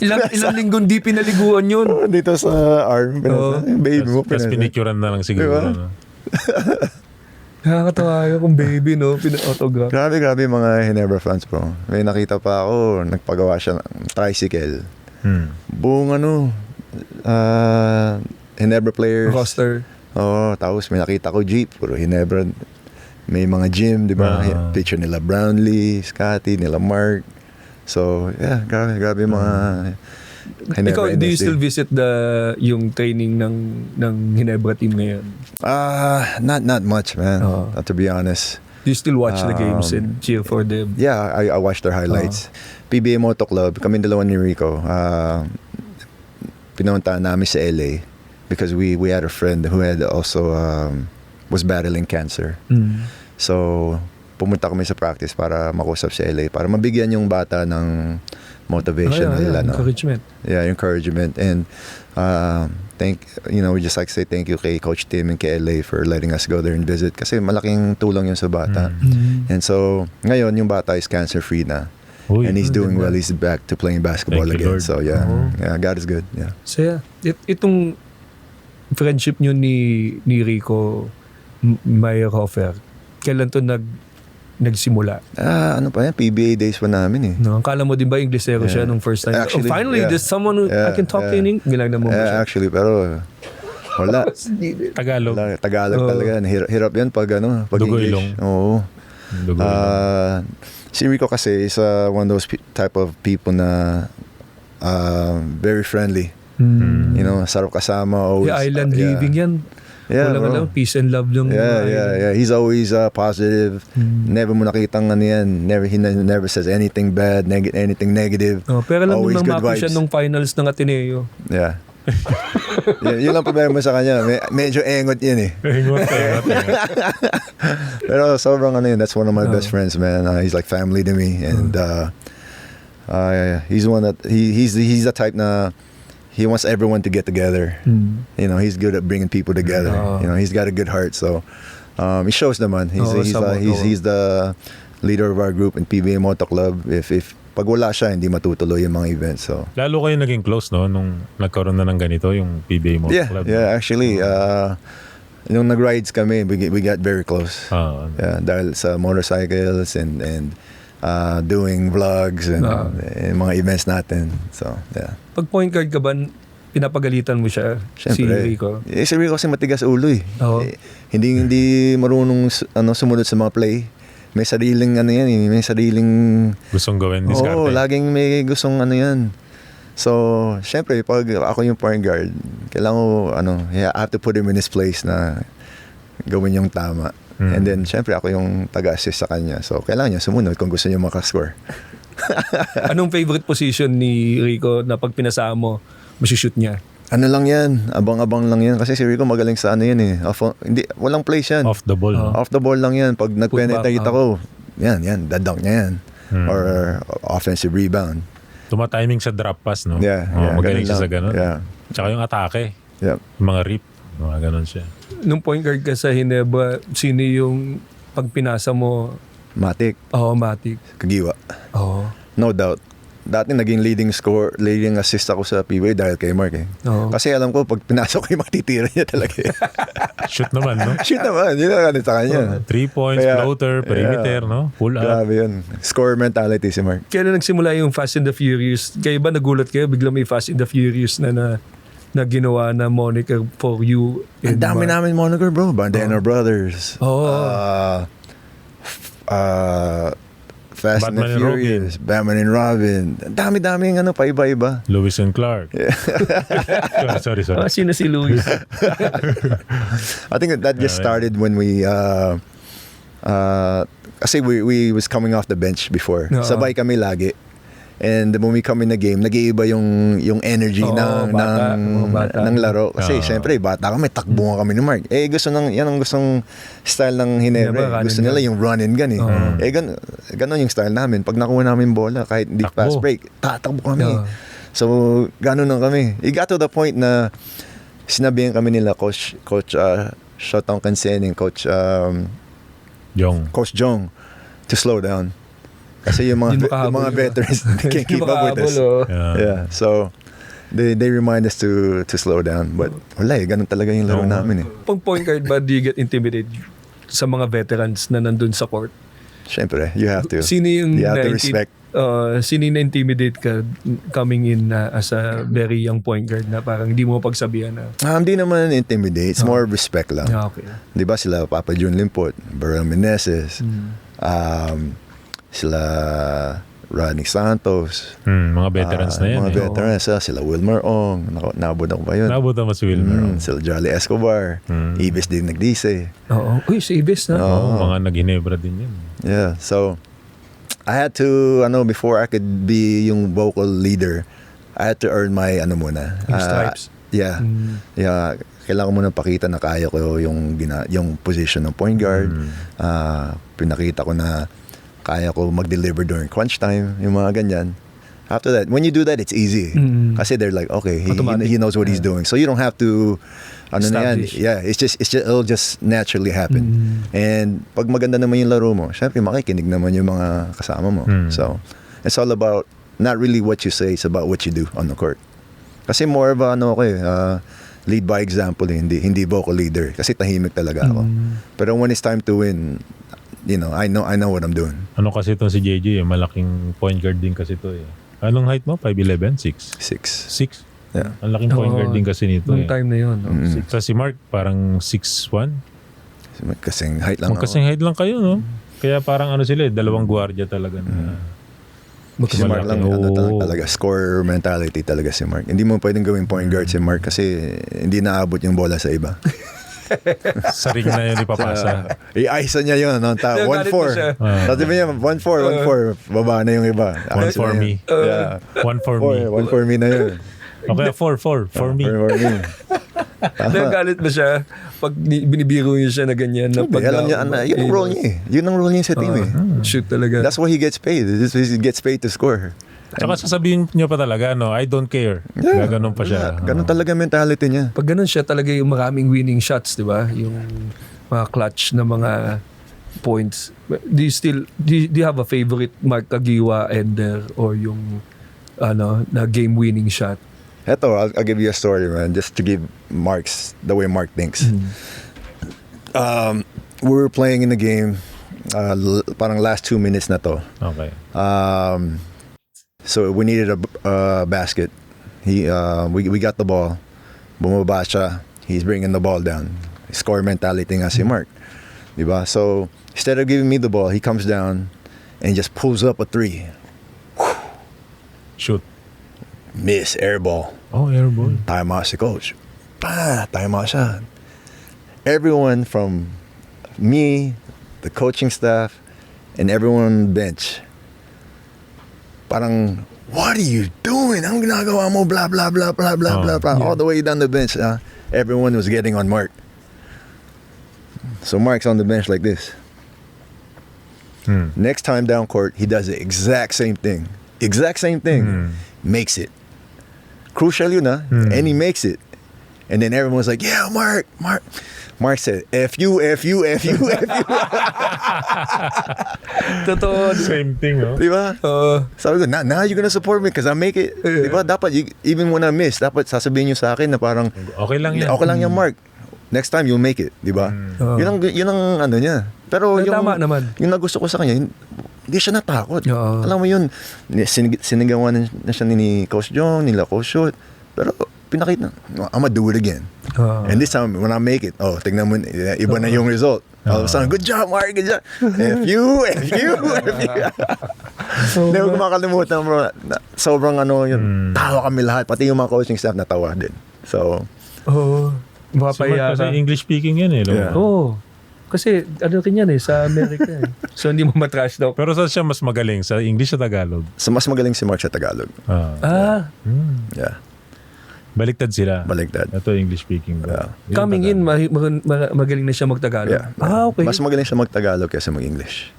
C: Ilang linggong di pinaliguan yun.
A: Dito sa arm. Yung baby mo.
D: Tapos pinicturean na lang siguro.
A: Diba?
D: No?
C: Nakakatawa yun kung baby, no? Pina-autograph.
A: Grabe mga Ginebra fans po. May nakita pa ako, nagpagawa siya ng tricycle. Buong Ginebra players.
C: Roster.
A: Oo, tapos may nakita ko jeep, puro Ginebra. May mga gym, di ba? Picture nila Brownlee, Scotty, nila Mark. So, yeah, grabe mga Ginebra
C: Ikaw, do you
A: industry.
C: still visit yung training ng Ginebra team ngayon?
A: Not much, man. To be honest.
C: Do you still watch the games and cheer for them?
A: Yeah, I watch their highlights. PBA Moto Club, kami dalawa ni Rico. Pinuntahan namin sa LA because we had a friend who had also was battling cancer. So, pumunta kami sa practice para makusap sa LA para mabigyan yung bata ng motivation nila. No?
C: Encouragement.
A: Yeah, encouragement. And we just like to say thank you kay Coach Tim and kay LA for letting us go there and visit kasi malaking tulong yun sa bata. And so, ngayon yung bata is cancer-free na.
D: Uy,
A: and he's doing well. He's back to playing basketball
D: Thank you,
A: again.
D: Lord.
A: So, yeah, God is good. Yeah.
C: So, yeah. Itong friendship nyo ni Rico Meyerhofer, kailan to nagsimula?
A: Ano pa yan? PBA days pa namin eh.
C: No, akala mo din ba Inglesero siya nung first time?
A: Actually,
C: finally,
A: yeah.
C: there's someone who I can talk to in English. Ginagnan mo ba siya?
A: Actually, pero wala.
D: Tagalog.
A: Tagalog talaga. Hirap yan pag pag
D: Dugo
A: English.
D: ilong.
A: Oo.
D: Dugo ilong.
A: Si Rico kasi is one of those type of people na very friendly. You know, sarap kasama. Always,
C: Island living yan.
A: Yeah,
C: Walang
A: bro.
C: alam, peace and love lang.
A: Yeah. He's always positive. Never mo nakitang yan. He never says anything bad, anything negative.
C: Oh, pero alam
A: Always
C: nung
A: good
C: mako siya
A: vibes.
C: nung finals ng Ateneo.
A: Yeah. Yun lang problema sa kanya. Medyo engot yun eh.
D: Ingot.
A: Pero sobrang yun. That's one of my best friends, man. He's like family to me. And he's one that, he's the type na he wants everyone to get together. You know, he's good at bringing people together. You know, he's got a good heart. So, he shows naman. He's the leader of our group in PBA Moto Club. If pag wala siya, hindi matutuloy yung mga events. So,
D: Lalo kayo naging close, no? Nung nagkaroon na ng ganito, yung PBA Moto Club.
A: yeah, actually, nung nag-rides kami, we got very close. Yeah, dahil sa motorcycles and doing vlogs and mga events natin. So, yeah.
C: Pag point guard ka ba, pinapagalitan mo siya, si Rico?
A: Si Rico kasi matigas ulo eh.
C: Oo.
A: Hindi marunong sumunod sa mga play. May sariling may sariling
D: Gustong gawin, diskarte.
A: Oo, laging may gustong yan. So, syempre, pag ako yung point guard, kailangan ko, I have to put him in his place na gawin yung tama. And then, syempre, ako yung taga-assist sa kanya. So, kailangan niya sumunod kung gusto niya makascore.
C: Anong favorite position ni Rico na pag pinasama mo, masishoot niya?
A: Ano lang yan, abang-abang lang yan. Kasi si Rico magaling sa yan eh. Walang place yan.
D: Off the ball. no?
A: Off the ball lang yan. Pag nag-penetrate
C: Putback,
A: ako, yan, dadunk niya yan. Or offensive rebound.
D: Tumatiming sa drop pass, no?
A: Yeah,
D: magaling
A: ganun
D: siya sa
A: lang.
D: ganun.
A: Yeah.
D: Tsaka yung atake.
A: Yep.
D: Mga rip. Mga ganun siya.
C: Nung point guard ka sa Hinebra, sino yung pag pinasa mo,
A: Matic,
C: Matic?
A: Kagiwa.
C: Oo.
A: No doubt. Dati naging leading assist ako sa PBA dahil kay Mark eh.
C: Oo.
A: Kasi alam ko, pag pinasok ko yung matitira niya talaga eh.
D: Shoot naman, no?
A: Shoot naman, yun ang sa kanya.
D: 3 points,
A: Kaya-
D: floater, perimeter, no? Pull up.
A: Grabe yun. Score mentality si Mark.
C: Kailan nagsimula yung Fast and the Furious? Kayo ba nagulat kayo? Bigla may Fast and the Furious na ginawa na moniker for you.
A: Ang dami namin moniker, bro. Bandana Brothers.
C: Oo.
A: Fast
D: Batman
A: and the
D: and
A: Furious. Batman and Robin. Ang dami-daming paiba-iba.
D: Lewis and Clark. sorry.
C: Sino si Luis?
A: I think that just started when we kasi we was coming off the bench before.
C: Oo.
A: Sabay kami lagi. And when we come in the game, nag-iiba yung energy
C: bata.
A: ng laro. Kasi syempre, bata kami, takbo nga kami ni Mark. Yan ang gustong style ng Hinebra.
C: Hinebra,
A: Gusto
C: running
A: nila yung run and gun eh. Ganon yung style namin. Pag nakuha namin bola, kahit hindi
D: Takbo.
A: fast break, tatakbo kami.
C: Oo.
A: So, ganon lang kami. It got to the point na sinabihan kami nila, Coach Shotong Kansening, Coach Jong, to slow down. Kasi yung
C: Hindi
A: mga
C: makahabol
A: veterans can't keep up with us. Yeah. So they remind us to slow down, but wala ganun talaga yung laro namin eh.
C: Pag point guard ba, do you get intimidated sa mga veterans na nandun sa court?
A: Syempre, you have to.
C: Sino yung
A: You have to respect.
C: Sino yung na-intimidate ka coming in as a very young point guard na parang hindi mo pagsabihan na?
A: Hindi naman intimidate, it's more respect lang.
C: Okay.
A: 'Di ba sila Papa Jun Limpot, Beryl Meneses, sila Rodney Santos,
D: mga veterans na yan.
A: mga veterans, sila Wilmer Ong, nabod ako ba yun?
D: Nabutan mo si Wilmer.
A: Sila Jolly Escobar, Ibis din nagdise.
C: Oo. Uy, si Ibis na.
D: Mga nag-Ginebra din yan.
A: Yeah, so I had to, before I could be yung vocal leader, I had to earn my, muna.
C: Yung stripes.
A: Yeah. Yeah, kailangan ko muna pakita na kaya ko yung position ng point guard. Pinakita ko na kaya ko mag-deliver during crunch time, yung mga ganyan. After that, when you do that, it's easy. Kasi they're like, okay, he knows what he's doing. So you don't have to,
C: Establish.
A: yeah, it'll just naturally happen. And pag maganda naman yung laro mo, syempre makikinig naman yung mga kasama mo. So it's all about not really what you say, it's about what you do on the court. Kasi more of lead by example, hindi vocal leader kasi tahimik talaga ako. Pero when it's time to win, I know what I'm doing.
D: Ano kasi itong si JJ malaking point guard din kasi ito eh. Anong height mo? 5'11"? 6? 6?
A: Yeah.
D: Ang laking point guard din kasi nito
C: Nung
D: eh.
C: time na yun. No?
D: Sa si Mark, parang 6'1"?
A: Kasing height lang ako.
D: Kasing height lang kayo, no? Kaya parang sila dalawang gwardiya talaga na.
A: Si Mark lang,
D: Oo.
A: talaga, scorer mentality talaga si Mark. Hindi mo pwedeng gawing point guard si Mark kasi hindi naabot yung bola sa iba.
D: Sa ring na yun ipapasa.
A: I-isa niya yun, 1-4. Sabi niya, 1-4. Baba na yung iba.
D: One for me.
A: Yeah.
D: One for me.
A: 1 for me na yun.
D: Okay, 4 for me.
A: For me.
C: Nagalit ba siya pag binibiro niya siya na ganyan? Na pag
A: Alam niya, yun ang role niya eh. Yun ang role niya sa team eh.
C: Shoot talaga.
A: That's why he gets paid. He gets paid to score.
D: Tsaka sasabihin niya pa talaga, I don't care. Gaganon pa siya.
A: Ganun talaga mentality niya.
C: Pag ganun siya talaga yung maraming winning shots, di ba? Yung mga clutch na mga points. Do you have a favorite Mark Kagiwa ender or yung na game winning shot?
A: Eto, I'll give you a story, man, just to give Mark's the way Mark thinks. We were playing in the game, parang last 2 minutes na to.
D: Okay.
A: So we needed a basket. We got the ball. Bumaba siya. He's bringing the ball down. Score mentality nga si Mark. Diba? So instead of giving me the ball, he comes down and just pulls up a 3.
D: Shoot.
A: Miss, air ball.
D: Oh, airball.
A: Time out si coach. Time out siya. Everyone from me, the coaching staff, and everyone on the bench, parang, what are you doing? Ang ginagawa mo, blah, blah, blah, blah, blah, blah, blah. All the way down the bench. Everyone was getting on Mark. So Mark's on the bench like this. Next time down court, he does the exact same thing. Makes it. Crucial yun, and he makes it. And then everyone's like, yeah, Mark. Mark said, F you.
C: Totoo.
D: Same thing, oh.
A: Diba? Sabi ko, now you're gonna support me because I make it. Diba? Dapat, even when I miss, dapat sasabihin nyo sa akin na parang,
D: Okay lang yan.
A: okay lang yan, Mark. Next time, you'll make it. Diba? Yun ang ano niya. Pero yung,
C: tama naman.
A: Yung nagusto ko sa kanya, hindi siya natakot.
C: Oo.
A: Alam mo yun, sinigawan na siya ni Coach John, nila Coach Shot. Pero pinakita, I'm gonna do it again. And this time, when I make it, tignan mo, iba na yung result. All of a sudden, good job, Mark, good job. F you. Hindi ko makalimutan, bro. Sobrang yun. Tawa kami lahat. Pati yung mga coaching staff natawa din. So,
D: Si Mark
C: mapapaya
D: kasi
C: ka.
D: English speaking yan eh.
A: Yeah.
C: Kasi yan sa Amerika eh. So hindi mo matrash daw.
D: Pero saan siya mas magaling? Sa English o Tagalog?
A: so mas magaling si Mark sa Tagalog. Yeah,
D: Baliktad sila.
A: baliktad.
D: Ito English speaking.
A: Yeah.
C: Coming in, magaling na siya magtagalog.
A: Yeah.
C: Okay.
A: Mas magaling siya mag-Tagalog kaysa mag-English.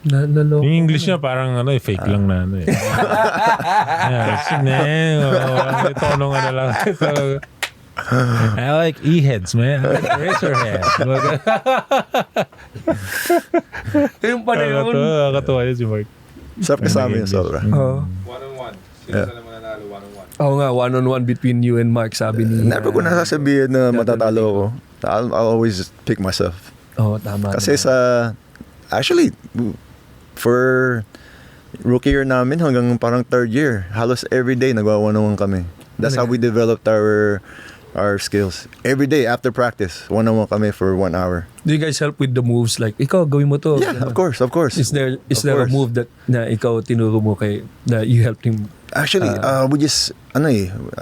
C: Naloko.
D: Yung English niya parang fake lang na eh. Ito lang. I like e-heads, man. I like razorheads.
C: Yung pa na yun.
D: Nakakatawa yun si Mark.
A: Sarap kasama yun, sobra.
H: One-on-one. Sino sa mananalo one-on-one?
C: Oo nga, one-on-one between you and Mark, sabi ni...
A: Never ko nasasabihin na matatalo ako. I'll always pick myself.
C: Tama.
A: Kasi actually, for rookie year namin hanggang parang third year, halos every day nagwa-one-on-one kami. That's how we developed our skills. Every day after practice, one-on-one kami for 1 hour.
C: Do you guys help with the moves? Like, ikaw, gawin mo to.
A: Yeah, of course.
C: Is there
A: Of
C: a
A: course.
C: move that na ikaw tinuro mo na you helped him?
A: Actually, we just,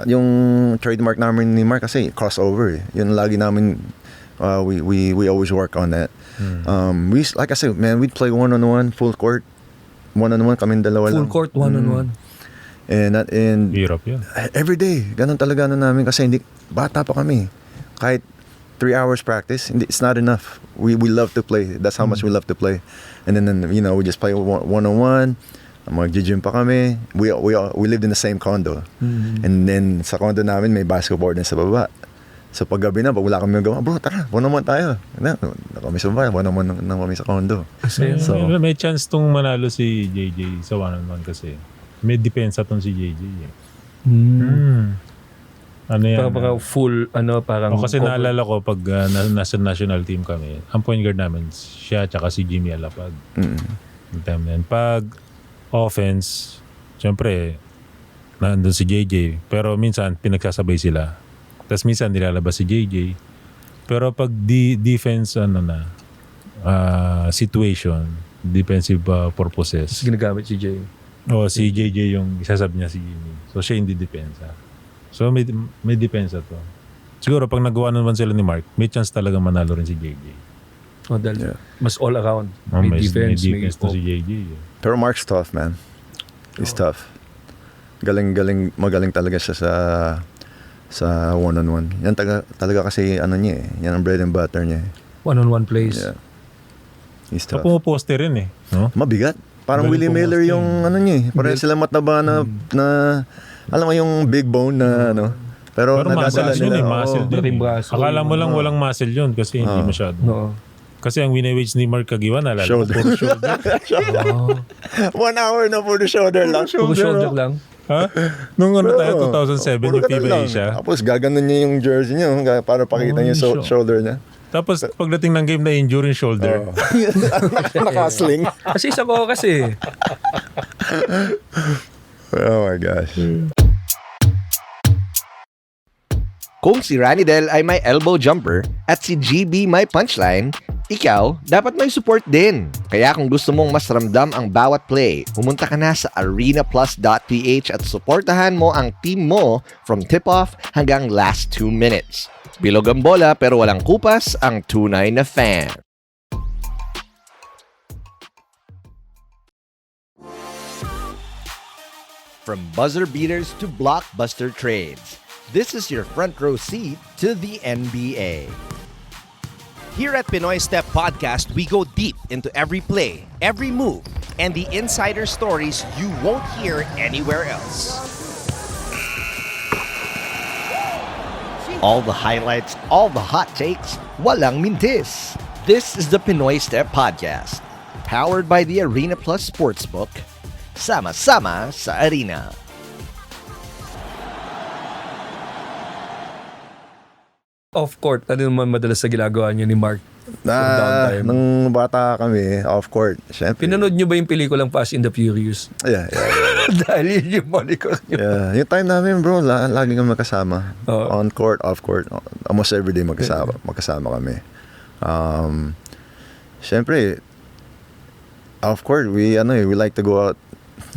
A: yung trademark namin ni Mark kasi crossover eh. Yun lagi namin, we always work on that. Like I said, man, we'd play one-on-one, full court. One-on-one kami dalawa lang.
C: Full court, one-on-one.
A: And
D: Hirap yan.
A: every day, ganun talaga namin kasi bata pa kami. Kahit 3 hours practice, it's not enough. We love to play. That's how much we love to play. And then we just play one-on-one. Mag-gym pa kami. We lived in the same condo. And then sa condo namin may basketball din sa baba. So pag gabi na, pag wala kami magawa, bro, tara, one-on-one tayo. Kami sa bahay, one-on-one na kami sa condo.
D: So, may chance tong manalo si JJ sa one-on-one kasi. May depensa tong si JJ. Ano yan?
C: Parang full, parang...
D: kasi
C: cover.
D: naalala ko pag nasa national team kami, ang point guard namin, siya tsaka si Jimmy Alapag. Yung time na yun. Pag offense, syempre, nandun si JJ. Pero minsan, pinagsasabay sila. Tapos minsan, nilalabas si JJ. Pero pag defense, situation, defensive purposes,
C: Ginagamit si Jay.
D: si JJ yung isasab niya si Jimmy. So, siya hindi depensa. So, may depensa to. Siguro, pag nagawa naman sila ni Mark, may chance talaga manalo rin si JJ.
C: Dahil mas all around.
D: May
C: May defense,
D: defense to
C: may
D: si JJ.
A: Pero Mark's tough, man. He's tough. Magaling talaga siya sa one-on-one. Yan talaga kasi niya yan ang bread and butter niya.
C: One-on-one plays.
A: Yeah. He's
D: So,
A: tough.
D: pumuposte rin eh. No?
A: Mabigat. Parang
D: Galing
A: Willie Miller
D: pumoste.
A: yung niya eh. Parang sila mataba na alam mo yung big bone na Pero
D: Pero
A: nadadala
D: muscle yun
A: nila.
D: eh. Muscle
A: Oo.
D: din
C: Malaking
D: eh.
C: braso.
D: Akala mo lang walang muscle yun kasi hindi masyado.
C: No.
D: Kasi ang winawage ni Mark Kagiwa, nalala ko,
A: Shoulder.
D: puro shoulder.
A: 1 hour na puro shoulder lang.
C: Puro shoulder lang.
D: Ha? Nung tayo,
A: Oo.
D: 2007,
A: Puro
D: yung
A: ganun
D: FIBA
A: lang.
D: Asia.
A: Tapos gaganon niya yung jersey niya para pakita niya yung shoulder niya.
D: Tapos pagdating ng game na injury yung shoulder.
A: Nakasling.
C: Kasi isang oras eh.
A: Oh my gosh.
B: Kung si Ranidel ay may elbow jumper at si GB may punchline, ikaw dapat may support din. Kaya kung gusto mong mas ramdam ang bawat play, pumunta ka na sa arenaplus.ph at suportahan mo ang team mo from tip-off hanggang last 2 minutes. Bilog ang bola pero walang kupas ang tunay na fan. From buzzer beaters to blockbuster trades, this is your front row seat to the NBA.
I: Here at Pinoy Step Podcast, we go deep into every play, every move, and the insider stories you won't hear anywhere else.
B: All the highlights, all the hot takes, walang mintis. This is the Pinoy Step Podcast, powered by the Arena Plus Sportsbook. Sama-sama sa arena.
C: Off court, ano naman madalas sa ginagawa niyo ni Mark? Downtime.
A: Nung bata kami, off court, syempre.
C: Pinanood niyo ba yung pelikulang Fast and the Furious?
A: Yeah.
C: Dahil yun yung moniker niyo.
A: Yeah, yung time namin bro, lagi kami magkasama.
C: Oo.
A: On court, off court, almost every day magkasama kami. Syempre, off court, we like to go out.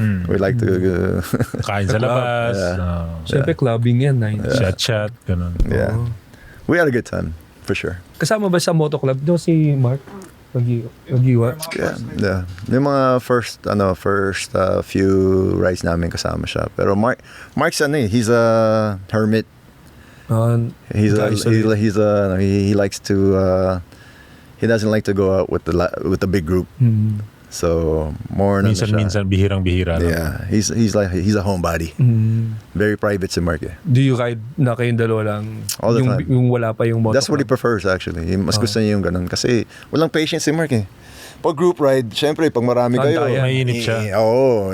A: We like to
D: Kain sa labas.
C: Siyempre, clubbing yan.
D: Shot, ganun.
A: yeah. We had a good time, for sure.
C: Kasama ba sa moto club doon si Mark? Kagiwa?
A: Yeah. Yung mga first few rides namin kasama siya. Pero Mark's he's a hermit. He likes to he doesn't like to go out with the big group. So more
D: Minsan bihirang-bihira lang.
A: yeah, he's a homebody. Very private si Mark eh.
C: Do you ride na kayong dalawa lang?
A: All the
C: yung,
A: time.
C: Yung wala pa yung moto
A: That's what he
C: club?
A: prefers actually. Mas gusto niya yung ganun kasi walang patience si Mark eh. Pag group ride, syempre pag marami kayo,
C: Antayan.
D: Mainip siya.
A: Oo,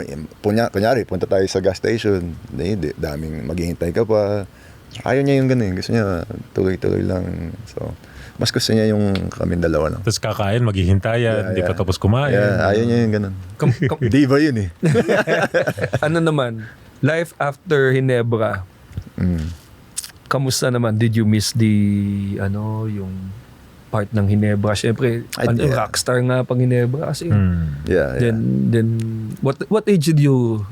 A: kunyari punta tayo sa gas station, daming maghihintay ka pa. Ayaw niya yung ganun, gusto niya tuloy-tuloy lang. So, mas gusto niya yung kaming dalawa lang.
D: Tapos kakain, maghihintayan, hindi pa tapos kumain.
A: Yeah, ayaw niya yung ganun. Diva yun eh.
C: Ano naman, life after Hinebra, kamusta naman? Did you miss yung part ng Hinebra? Siyempre,
A: Yeah.
C: rockstar nga pang Hinebra. Kasi,
A: Yeah.
C: then what age did you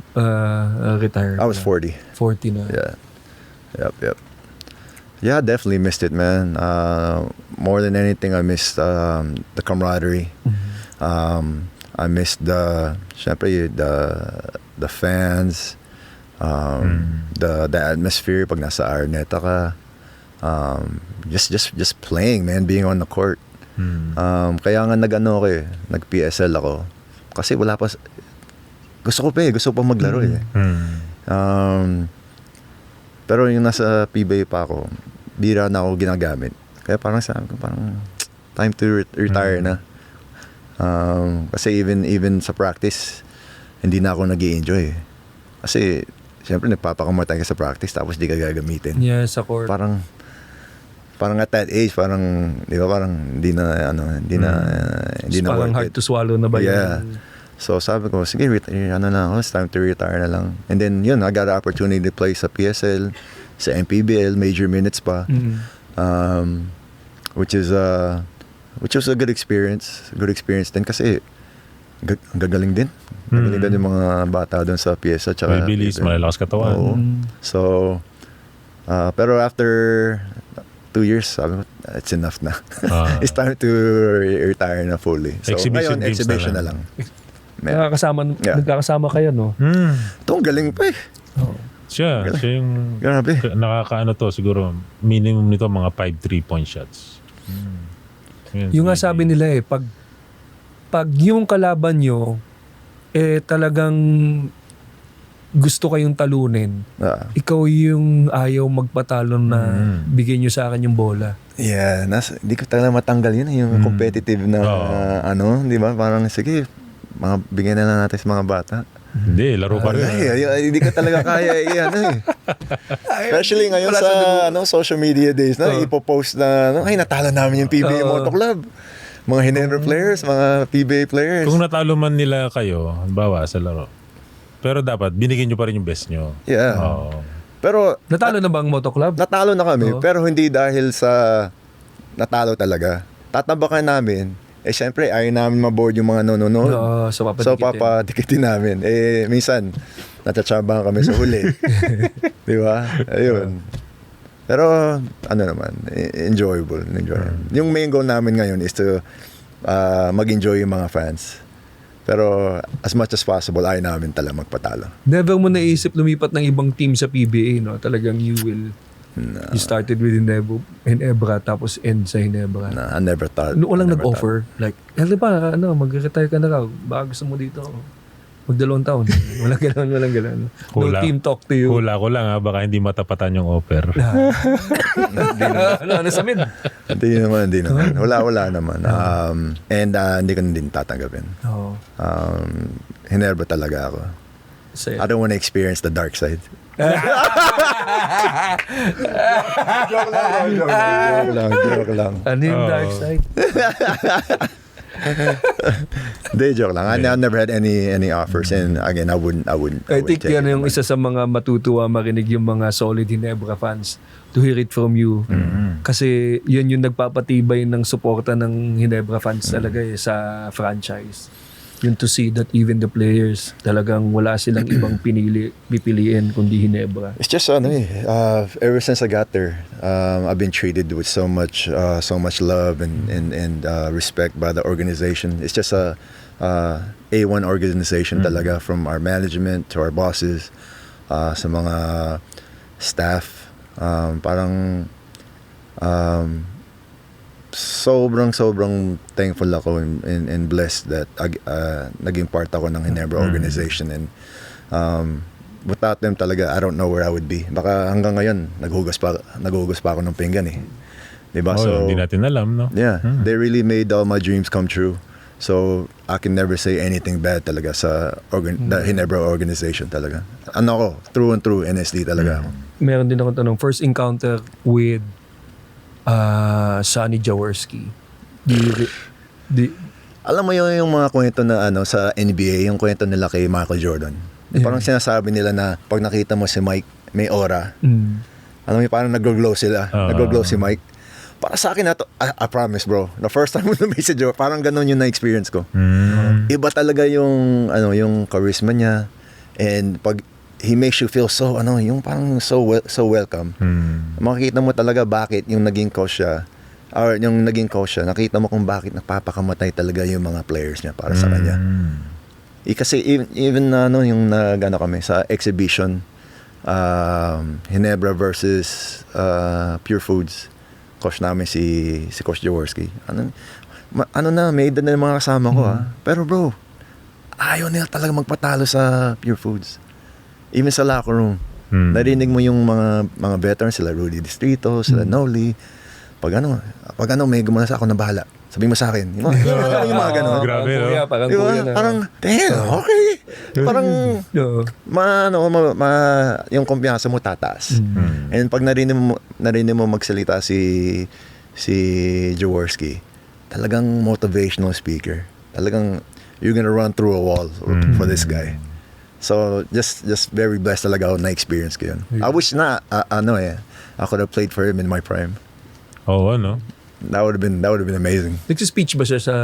C: retire?
A: I was 40.
C: 40 na.
A: Yeah. Yep. Yeah, definitely missed it, man. More than anything, I missed the camaraderie. I missed the fans, the atmosphere pag nasa Araneta ka. Just playing, man, being on the court. Kaya nga nag-PSL ako. Kasi gusto ko pa maglaro eh. Pero yung nasa PBA pa ako, bira na ako ginagamit. Kaya parang sabi ko, time to retire na. Kasi even sa practice, hindi na ako nag-i-enjoy. Kasi syempre nagpapakamatay ka sa practice tapos di ka gagamitin.
C: Yeah, sa court.
A: Parang at that age, parang, di ba, parang hindi na
C: Parang hard
A: worth
C: to swallow na ba
A: Yeah.
C: yun?
A: So sabi ko, sige, it's time to retire na lang. And then yun, I got an opportunity to play sa PSL, sa MPBL, major minutes pa. Which was a good experience. Good experience din kasi ang gagaling din. Gagaling din yung mga bata doon sa PSL. Tsaka,
D: Bibilis, malalakas katawan.
A: Oo. So, pero after 2 years, sabi ko, it's enough na. It's time to retire na fully. So,
D: Exhibition
A: ngayon,
D: games
A: exhibition
D: na
A: na
D: lang.
A: lang. Yeah.
C: Nagkakasama kayo, no?
A: Ito, ang galing pa eh.
D: Siya yung
A: Grabe.
D: nakakaano to siguro minimum nito mga 5 3-point shots.
C: Yung nga sabi nila pag yung kalaban nyo talagang gusto kayong talunin, ikaw yung ayaw magpatalo na bigyan nyo sa akin yung bola.
A: Yeah, di ko talaga matanggal yun, yung competitive na di ba? Parang sige, bigyan na lang natin sa mga bata.
D: Hindi, laro pa rin.
A: Hindi ka talaga kaya Especially ngayon sa social media days na ipopost na natalo namin yung PBA Moto Club. Mga Ginebra players, mga PBA players.
D: Kung natalo man nila kayo, halimbawa sa laro. Pero dapat binigyan nyo pa rin yung best nyo.
A: Yeah. Pero
C: natalo na ba ang Moto Club?
A: Natalo na kami, pero hindi dahil sa natalo talaga. Tatabakan namin. Siyempre, ayaw namin maboard yung mga nanonood.
C: So
A: papadikitin namin. Minsan, natatsabahan kami sa huli. Di ba? Ayun. Pero, enjoyable. Yung main goal namin ngayon is to mag-enjoy yung mga fans. Pero, as much as possible, ayaw namin talaga magpatalo.
C: Never mo naisip lumipat ng ibang team sa PBA, no? Talagang you started with Ginebra tapos end sa Ginebra.
A: I never thought.
C: Walang nag-offer. Like, di ba, mag-retire ka na raw. Baka gusto mo dito. Mag-2 taon. Walang gano'n. No team talk to you.
D: Hula ko lang baka hindi matapatan yung offer.
C: Ano sa amin?
A: Hindi naman. Wala naman. And hindi ko din tatanggapin. Ginebra talaga ako. I don't want to experience the dark side. Joke lang.
C: Ano yung dark side?
A: Joke lang. I never had any offers, and again, I wouldn't.
C: I think yan yung isa sa mga matutuwa marinig yung mga solid Ginebra fans to hear it from you. Kasi yan yung nagpapatibay ng suporta ng Ginebra fans talaga sa franchise. Yun to see that even the players talagang wala silang ibang pipiliin kundi Ginebra.
A: It's just ever since I got there, I've been treated with so much love and respect by the organization. It's just a A1 organization talaga, from our management to our bosses, sa mga staff. Sobrang thankful ako and blessed that naging part ako ng Ginebra organization, and without them talaga I don't know where I would be. Baka hanggang ngayon naghugas pa ako ng pinggan diba? So
D: hindi natin alam, no?
A: Yeah, they really made all my dreams come true. So I can never say anything bad talaga sa the Ginebra organization talaga. Through and through NSD talaga ako.
C: Meron din akong tanong, first encounter with Sonny Jaworski.
A: Alam mo yung mga kwento na sa NBA, yung kwento nila kay Michael Jordan. Parang sinasabi nila na pag nakita mo si Mike, may aura. Alam mo, parang nag-glow sila. Nag-glow si Mike. Para sa akin I promise, bro. The first time mo na-message ko, parang ganun yung na-experience ko. Iba talaga yung charisma niya. And pag he makes you feel so yung parang so welcome. Makikita mo talaga bakit yung naging coach siya, nakita mo kung bakit nagpapakamatay talaga yung mga players niya para sa kanya. Kasi even yung kami sa exhibition, Ginebra versus Pure Foods, coach namin si Coach Jaworski. May edad na yung mga kasama ko Pero bro, ayaw nila talaga magpatalo sa Pure Foods. Even sa locker room. Narinig mo yung mga veterans, sila Rudy Distrito, sila Noli. Pag may gumana sa ako na bahala. sabihin mo sa akin. Yung mga ganun.
D: Grabe, no?
C: Kuya, parang
A: Di ba?
C: kuya na.
A: Parang, damn, okay. Parang,
C: Oo.
A: yung kumpiyansa mo tataas. And pag narinig mo magsalita si Jaworski, talagang motivational speaker. Talagang, you're gonna run through a wall for this guy. So, just very blessed talaga ako na experience ko yun. I wish na, I could have played for him in my prime.
D: Oo, ano?
A: That would have been amazing.
C: Nagsi-speech ba siya sa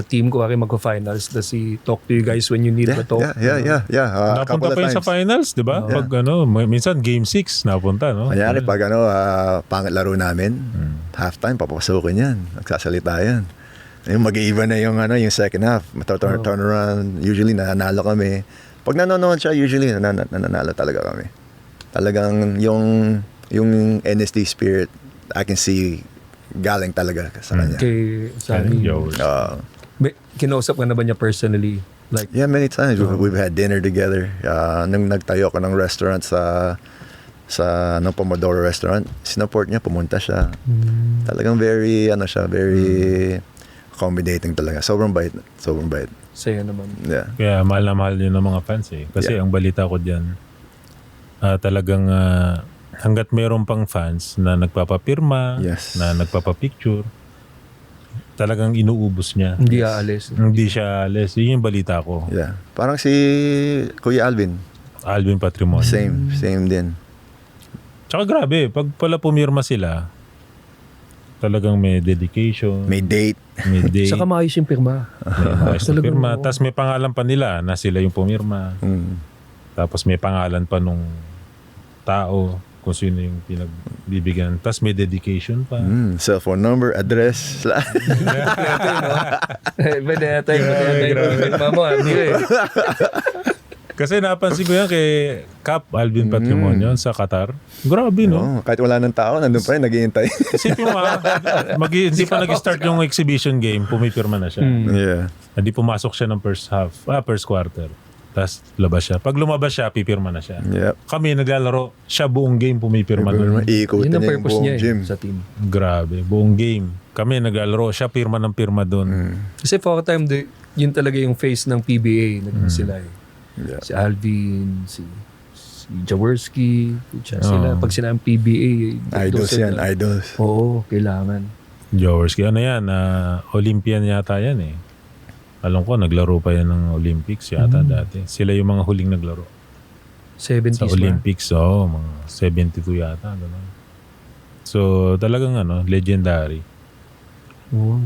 C: team ko? Magko-finals na talk to you guys when you need to talk?
A: Yeah. A couple
D: Napunta
A: of
D: pa yun sa
A: times.
D: finals, di ba?
A: Yeah.
D: Pag minsan game 6 napunta, no?
A: Kanyari, pag pangit laro namin, halftime, papapasukin yan. Nagsasalita yan. Yung mag-iiba na yung second half. Turn around. Usually, nananalo kami. Pag nanonood siya, usually, nananalo talaga kami. Talagang yung NSD spirit, I can see galing talaga sa kanya.
C: Kay Sunny. Kinausap ka na ba niya personally? Like,
A: Yeah, many times. We've had dinner together. Nung nagtayo ko ng restaurant sa Pomodoro restaurant, sinuport niya, pumunta siya. Talagang very accommodating talaga. Sobrang bait.
C: saya naman.
A: Yeah.
D: Kaya mahal na mahal yun ng mga fans eh. Kasi ang balita ko dyan, talagang hanggat mayroon pang fans na nagpapapirma,
A: Yes.
D: na nagpapapicture, talagang inuubos niya.
C: Hindi aalis.
D: Hindi siya alis. Yun yung balita ko.
A: Yeah. Parang si Kuya Alvin.
D: Alvin Patrimonio.
A: Same din.
D: Tsaka grabe, pag pala pumirma sila, talagang may dedication,
A: May date.
D: may date,
C: Saka maayos yung pirma.
D: may ayos na
C: Talagang,
D: pirma.
C: oo.
D: Tapos may pangalan pa nila na sila yung pumirma. Tapos may pangalan pa nung tao kung sino yung pinagbibigyan. Tapos may dedication pa.
A: Cellphone number, address.
C: Pwede natin yung pirma mo. Hindi eh.
D: Kasi napansin ko yan kay Cap Alvin Patrimonio sa Qatar. Grabe, no?
A: Kahit wala ng tao, nandun pa rin, naghihintay.
D: Isipin mo hindi pa nag-start yung exhibition game, pumipirma na siya.
A: Yeah.
D: Hindi pumasok siya ng first quarter. Tapos labas siya. Pag lumabas siya, pipirma na siya.
A: Yep.
D: Kami naglalaro, siya buong game pumipirma na.
A: Iikutin
C: Yun ang
A: niya yung
C: purpose
A: buong
C: niya eh,
A: gym.
C: sa team.
D: Grabe, buong game. Kami naglalaro, siya pirma ng pirma doon.
C: Kasi for a time, yun talaga yung face ng PBA. Naging sila eh.
A: Yeah.
C: Si Alvin, si Jaworski, sila. Pag sinabing PBA,
A: Idols
C: doon
A: yan,
C: sila.
A: idols.
C: Oo, kailangan.
D: Jaworski, ano yan? Olympian yata yan eh. Alam ko, naglaro pa yan ng Olympics yata dati. Sila yung mga huling naglaro.
C: 70s
D: Sa Olympics, mga 72 yata. Ganun. So, talagang legendary.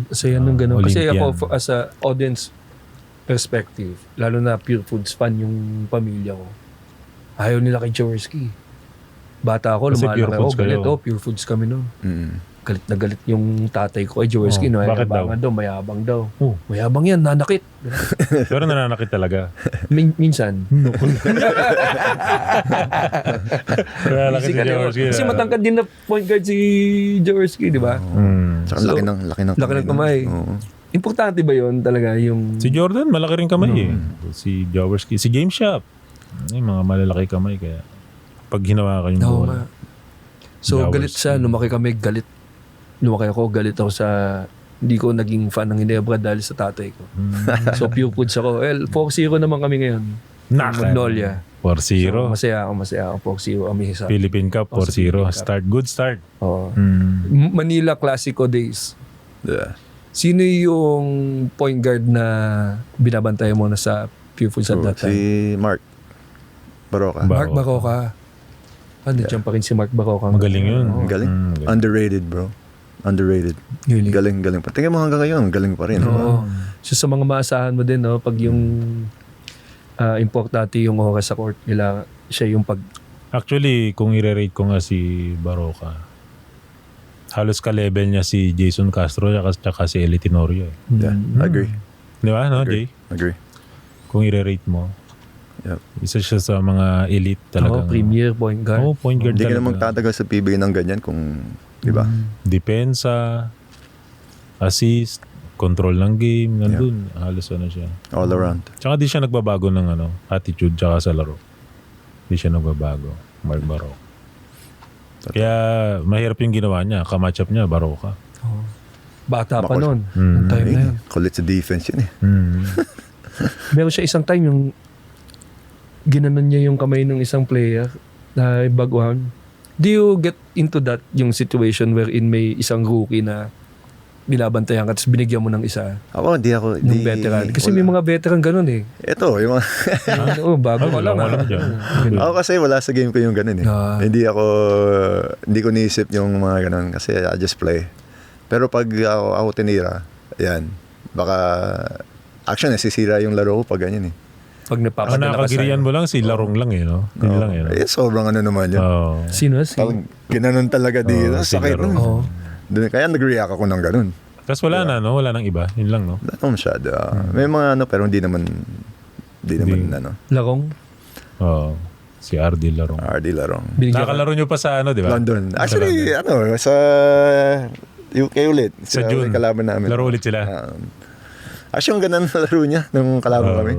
C: Kasi yan nung gano'n. Kasi
D: Olympian.
C: ako, as a audience perspective, lalo na Pure Foods fan yung pamilya ko, ayaw nila kay Jaworski. Bata ako,
D: Kasi
C: lumalaki
D: Pure
C: ako,
D: Foods kayo.
C: galit. Pure Foods kami noon. Galit na galit yung tatay ko kay Jaworski.
D: Bakit daw?
C: Mayabang daw.
D: Oh.
C: Mayabang yan, nanakit.
D: Pero nananakit talaga.
C: Minsan.
D: Nananakit si Jaworski.
C: Kasi matangkad din na point guard si Jaworski, di ba?
A: Tsaka
C: So,
A: laki ng
C: laki ng kamay.
A: Oo.
C: Importante ba yun talaga yung...
D: Si Jordan, malaki rin kamay eh. Si Jaworski. Si James Shop. Yung mga malalaki kamay. Kaya pag ginawa ka yung
C: Oo
D: bola.
C: nga. So,
D: Jaworski.
C: galit siya. Lumaki kami, galit. Lumaki ako, galit ako sa... Hindi ko naging fan ng Ginebra dahil sa tatay ko. So, Pure Foods ako. 4-0 naman kami ngayon. Magnolia.
D: 4-0.
C: Masaya ako. 4-0 kami sa...
D: Philippine Cup,
C: Oh, sa Philippine
D: 4-0.
C: Cup.
D: Good start.
C: Oo.
D: Mm.
C: Manila Classico days.
A: Yeah.
C: Sino yung point guard na binabantayan mo na sa Pure Foods at that
A: Si
C: time?
A: Mark Baroka.
D: Ba-
C: Mark Bacoca. Nandiyan pa rin si Mark Bacoca.
D: Magaling yun.
C: Oo.
A: Galing.
D: galing.
A: Underrated, bro. Underrated.
C: Galing.
A: Galing pa. Tingnan mo hanggang ngayon, galing pa rin.
C: Oo. So sa mga maasahan mo din, no, pag yung importante yung oras sa court nila, siya yung pag...
D: Actually, kung i-rate ko nga si Baroka, halos ka-level niya si Jason Castro at si Eli Tenorio.
A: Yeah, agree.
D: Di ba, no, Jay?
A: Agree.
D: Kung i-rate mo,
A: Yep.
D: isa siya sa mga elite talaga.
C: premier point guard.
D: Point guard
A: Hindi ka
D: talaga.
A: na magtatagal sa PBA ng ganyan kung, di ba?
D: Depensa, assist, control ng game, nandun. Halos siya.
A: All around.
D: Tsaka di siya nagbabago ng attitude tsaka sa laro. Di siya nagbabago. Mark Baroka. Kaya mahirap yung ginawa niya. Kamatch up niya, Baroka.
C: Bata pa
A: Makos-
C: noon. Yung time na yun.
A: Kulit sa defense yun eh.
C: Meron siya isang time yung ginanon niya yung kamay ng isang player na baguhan. Do you get into that yung situation wherein may isang rookie na binabantayan ka tapos binigyan mo ng isa
A: Ako,
C: ng veteran? Kasi may mga veteran ganun eh.
A: Ito, yung mga...
C: Oo, bago ka lang.
D: Wala
C: ah.
D: dyan.
A: Ako kasi wala sa game ko yung ganun eh. Hindi ko niisip yung mga ganun kasi I just play. Pero pag ako tinira, ayan, baka actually nasisira yung laro ko pag ganyan eh.
C: Pag
D: Ang
C: napapadala ka
D: nakagirian
C: sa'yo.
D: mo lang si Larong lang eh, no? Yun lang eh, no?
A: Sobrang ano naman yun.
D: Oo.
C: Sino? Si?
A: Parang ginanon talaga dito.
D: si
A: Sakit
D: Laro.
A: nun.
C: Oo.
A: Kaya nag-react ako ng ganun.
D: Tapos wala na, no? Wala nang iba. Yun lang, no?
A: Wala naman masyado. May mga ano, pero hindi naman ano,
C: Larong?
D: Oo. Si RD Larong.
A: RD Larong.
C: Binigyan ka.
D: Nakalaro nyo pa sa ano, di ba?
A: London. Actually, sa UK ulit.
D: Sa
A: Sila
D: June.
A: ulit kalaban namin.
D: Laro ulit sila.
A: Actually, yung ganun na laro niya nung kalaban kami.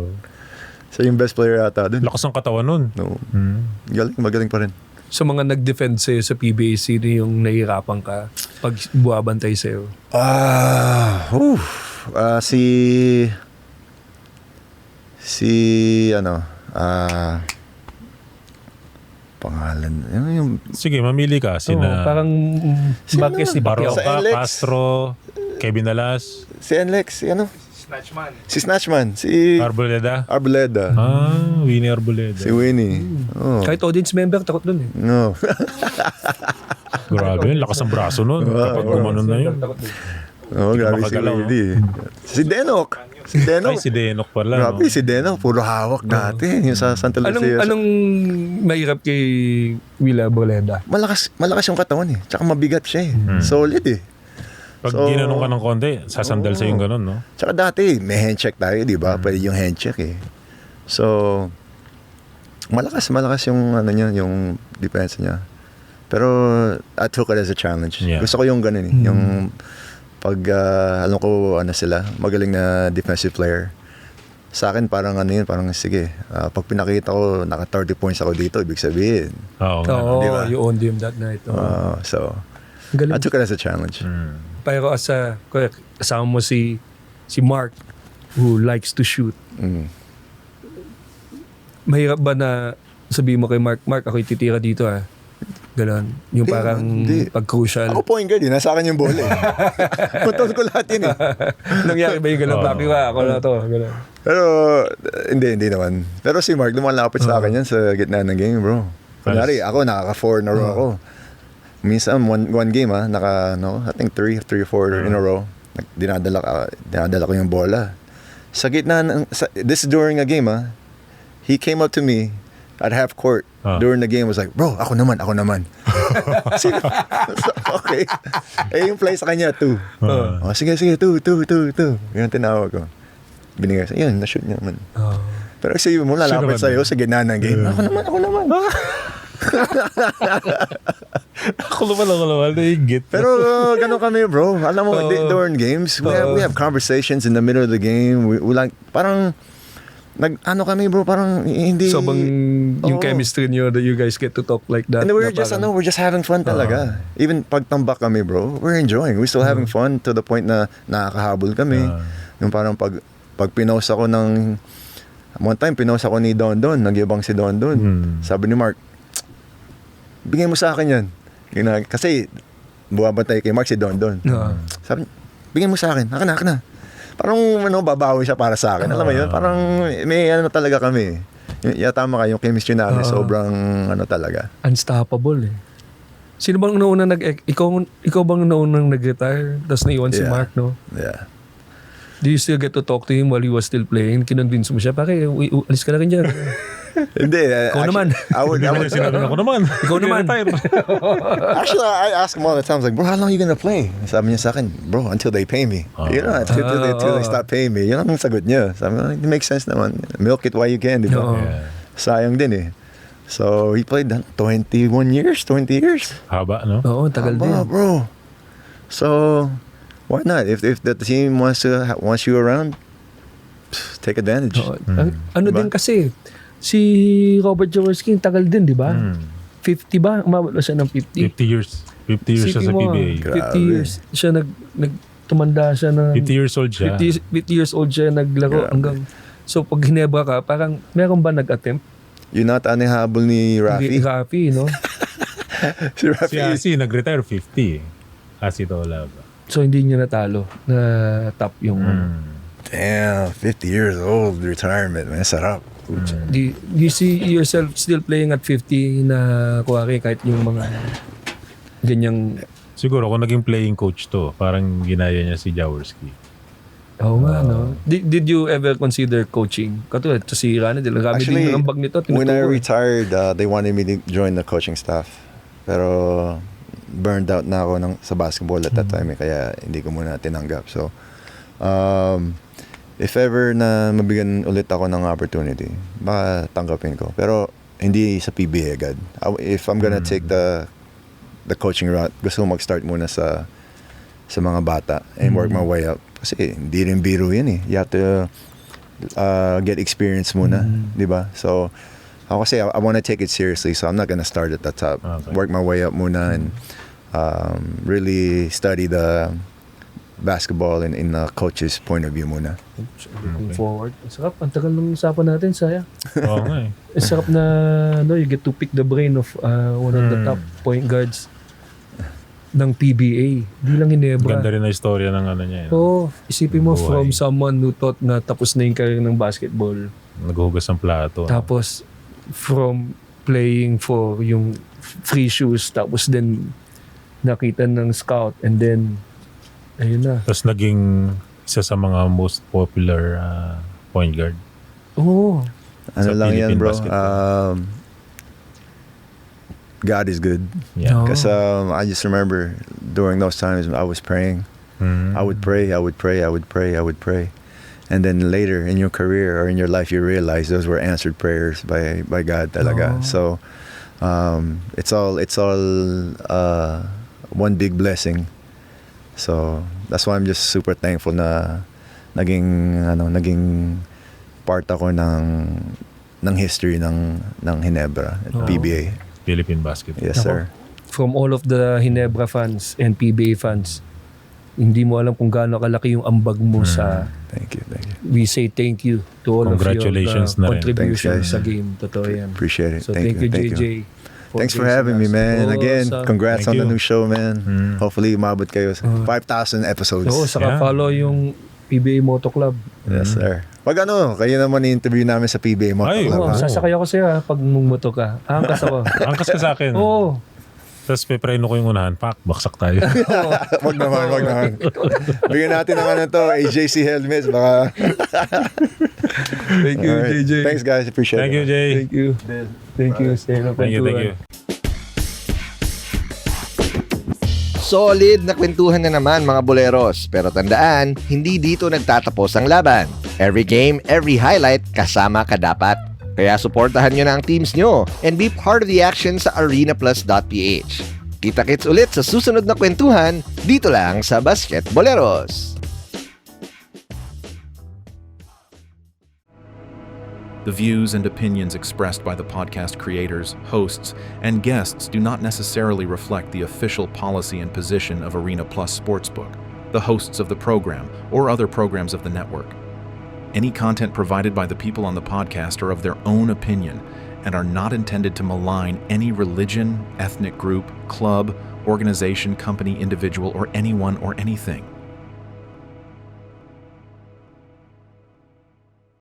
A: Siya yung best player ata dun.
D: Lakas ng katawan nun.
A: No. Magaling pa rin.
C: Sa mga nag-defend sa'yo sa PBA, sino yung nahihirapan ka pag buwabantay sa'yo?
A: Pangalan. Yung
D: Sige, mamili ka. Sina
C: Parang Marquez ni Pacquiao.
A: Sa
D: Baroka,
A: Alex.
D: Castro, Kevin Alas,
A: si Enlex,
H: Snatchman.
A: si Snatchman, si
D: Arboleda.
A: Arboleda,
D: Winnie Arboleda.
A: si Winnie. Oh.
C: Kahit audience member, takot dun eh.
A: No.
D: Grabe yun, lakas ng braso nun. Kapag gumanon na yun.
C: Takot dun.
A: Oh, grabe si
D: makagalaw, no?
A: Winnie. Si Denok. Si Denok.
D: Ay, si Denok pala.
A: Grabe
D: No?
A: si Denok, puro hawak dati. Yung sa Santa Lucia.
C: Anong mahirap kay Willa Boleda?
A: Malakas yung katawan eh. Tsaka mabigat siya eh. Solid eh.
D: Pag
A: So-
D: ginanong ka ng konti, sasandal sa yung ganun, no?
A: Tsaka dati, may handcheck tayo, di ba? Pwede yung handcheck eh. So, malakas yung ano niya, yung depensa niya. Pero I took it as a challenge.
D: Yeah.
A: Gusto ko yung ganun eh. Yung pag alam ko ano sila, magaling na defensive player. Sa akin parang ano yun, parang sige, pag pinakita ko naka 30 points ako dito, ibig sabihin.
D: Oo.
C: Oo,
A: Di ba?
C: you owned him that night.
A: So,
C: Galing.
A: I took it as a challenge.
C: Pero kasama mo si Mark who likes to shoot.
A: Mm.
C: Mahirap ba na sabihin mo kay Mark, ako'y titira dito ah. Ganon. Yung
A: Hindi,
C: parang
A: hindi.
C: pag crucial.
A: Ako point guard eh, nasa akin yung bola eh. Control ko lahat yun eh.
C: Nangyari ba yung ganon? Bakit ba? Ako na to. Ganon.
A: Pero, hindi naman. Pero si Mark, lumalapit sa akin yan sa gitna ng game, bro. Kunyari, ako, nakaka-4 na row ako. Minsan, one game I think 3 or 4 in a row. Dinadala ko yung bola. Sa gitna, this is during a game he came up to me at half court during the game, was like, bro, ako naman. Okay. Yung play sa kanya, 2. Sige, 2. Yun ang tinawag ko. Binigay sa, yun, na-shoot niya naman. Pero kasi mo, lalapit sa'yo sa gitna ng game. Ako naman.
D: Ako naman. Naigit.
A: Pero ganun kami, bro. Alam mo, during games, we have conversations in the middle of the game. We like, parang, kami, bro, parang hindi...
C: So bang yung chemistry niyo that you guys get to talk like that?
A: And we're just having fun talaga. Even pag tambak kami, bro, we're enjoying. We're still having fun to the point na nakakahabol kami. Yung parang pag pinost ako ng... One time, pinost ako ni Don. Nagyabang si Don. Sabi ni Mark, bigyan mo sa akin yan. Kasi buwabantay kay Mark si Don. Sabi, bigyan mo sa akin. Akin na. Parang babawi siya para sa akin. Alam mo yun? Parang may talaga kami. Tama ka, yung chemistry namin sobrang talaga.
C: Unstoppable eh. Sino bang nauna ikaw bang naunang nag-retire? Tapos naiwan si
A: Yeah.
C: Mark, no?
A: Yeah.
C: Do you still get to talk to him while he was still playing? Kinonvince mo siya, pare, alis ka na rin dyan.
A: Hindi.
C: Ikaw naman.
A: I would
D: Sinabi na ako naman.
C: Ikaw naman.
A: Actually, I ask him all the time, like, bro, how long are you gonna play? Sabi niya sa akin, bro, until they pay me. Until they stop paying me. Yun ang sagot niya. Sabi niya, it makes sense naman. Milk it while you can, di ba?
C: Oo.
A: Sayang din eh. So, he played 20 years.
D: Haba, no?
C: Oo, tagal din.
A: Bro. So, why not? If the team wants you around, take advantage.
C: Oo. Ano
A: Diba?
C: din kasi, si Robert Jaworski, tagal din, di ba? 50 ba? Umabot na siya ng 50.
D: 50 years. 50 years siya sa
C: Isipin mo,
D: PBA.
C: 50
A: Grabe.
C: years siya tumanda siya na
D: 50 years old siya.
C: 50 years old siya naglaro hanggang so pag Ginebra ka, parang meron ba nag-attempt?
A: Yun ata ang habol ni Rafi.
C: Rafi, no?
A: Si Rafi.
D: Si Asi nag-retire 50. Asi Taulaga.
C: So hindi niya natalo na top yung
A: Damn, 50 years old retirement, man. Sarap.
C: Do you see yourself still playing at 50 na kuwari kahit yung mga ganyang
D: Siguro kung naging playing coach to, parang ginaya niya si Jaworski.
C: nga, no? Did you ever consider coaching? Katulad to si Rani, marami
A: Actually,
C: din ng bag nito.
A: when I
C: tinuturo.
A: retired, they wanted me to join the coaching staff. Pero burned out na ako sa basketball at that time, kaya hindi ko muna tinanggap. So, if ever na mabigyan ulit ako ng opportunity, baka tanggapin ko. Pero hindi sa PBA agad. If I'm gonna take the coaching route, gusto ko mag-start muna sa mga bata and work my way up. Kasi hindi rin biro yun eh. You have to get experience muna, di ba? So, ako kasi I want to take it seriously, so I'm not gonna start at the top.
D: Okay.
A: Work my way up muna and really study the basketball in the coach's point of view muna.
C: Looking forward. Ang sarap. Ang tagal ng usapan natin, saya.
D: Oo nga eh.
C: Ang sarap na you get to pick the brain of one of the top point guards ng PBA. Di lang Ginebra.
D: Ganda rin na istorya ng ano niya.
C: Isipin mo
D: Buhay.
C: from someone who thought na tapos na yung career ng basketball.
D: Naghuhugas ng plato.
C: Tapos from playing for yung free shoes, tapos then nakita ng scout and then ayun na.
D: Tapos naging isa sa mga most popular point guard.
C: Oo.
A: Ano
D: Sa
A: lang yan,
D: Philippine
A: bro?
D: basketball.
A: God is good.
D: Yeah.
A: Because I just remember during those times I was praying.
D: Mhm.
A: I would pray. And then later in your career or in your life, you realize those were answered prayers by God talaga. So it's all one big blessing. So that's why I'm just super thankful na naging part ako ng history ng Ginebra at PBA.
D: Philippine basketball.
A: Yes, sir.
C: From all of the Ginebra fans and PBA fans, hindi mo alam kung gaano kalaki yung ambag mo sa
A: Thank you.
C: we say thank you to all of you
D: Congratulations na rin.
C: contributions
A: Thanks,
C: sa
A: guys.
C: game. Totoo yan.
A: Appreciate it.
C: So thank you, JJ.
A: Thanks for having me, man. And again, congrats on
D: Thank
A: the
D: you.
A: new show, man. Hopefully, umabot kayo sa 5,000 episodes.
C: Oo, saka
D: Yeah.
C: follow yung PBA Moto Club.
A: Yes, sir. Pag kayo naman i-interview namin sa PBA Moto
D: Ay,
A: Club.
C: Oo,
A: ha?
C: sasakay ako sa'yo pag mumoto ka. Angkas ako.
D: Angkas ka sa akin.
C: Oo.
D: Tapos pepreno ko yung unahan. Pak, baksak tayo.
A: Wag naman. Bigyan natin ng to, AJC helmets. Baka...
C: Thank you,
A: Alright.
C: JJ.
A: Thanks, guys. Appreciate
D: Thank you,
A: it.
D: Jay.
C: Thank you. Thank you. Stay in
D: Thank you.
B: Solid na kwentuhan na naman mga boleros. Pero tandaan, hindi dito nagtatapos ang laban. Every game, every highlight, kasama ka dapat. Kaya suportahan nyo na ang teams nyo and be part of the action sa arenaplus.ph. Kita-kits ulit sa susunod na kwentuhan dito lang sa Basket Boleros.
J: The views and opinions expressed by the podcast creators, hosts, and guests do not necessarily reflect the official policy and position of Arena Plus Sportsbook, the hosts of the program, or other programs of the network. Any content provided by the people on the podcast are of their own opinion and are not intended to malign any religion, ethnic group, club, organization, company, individual, or anyone or anything.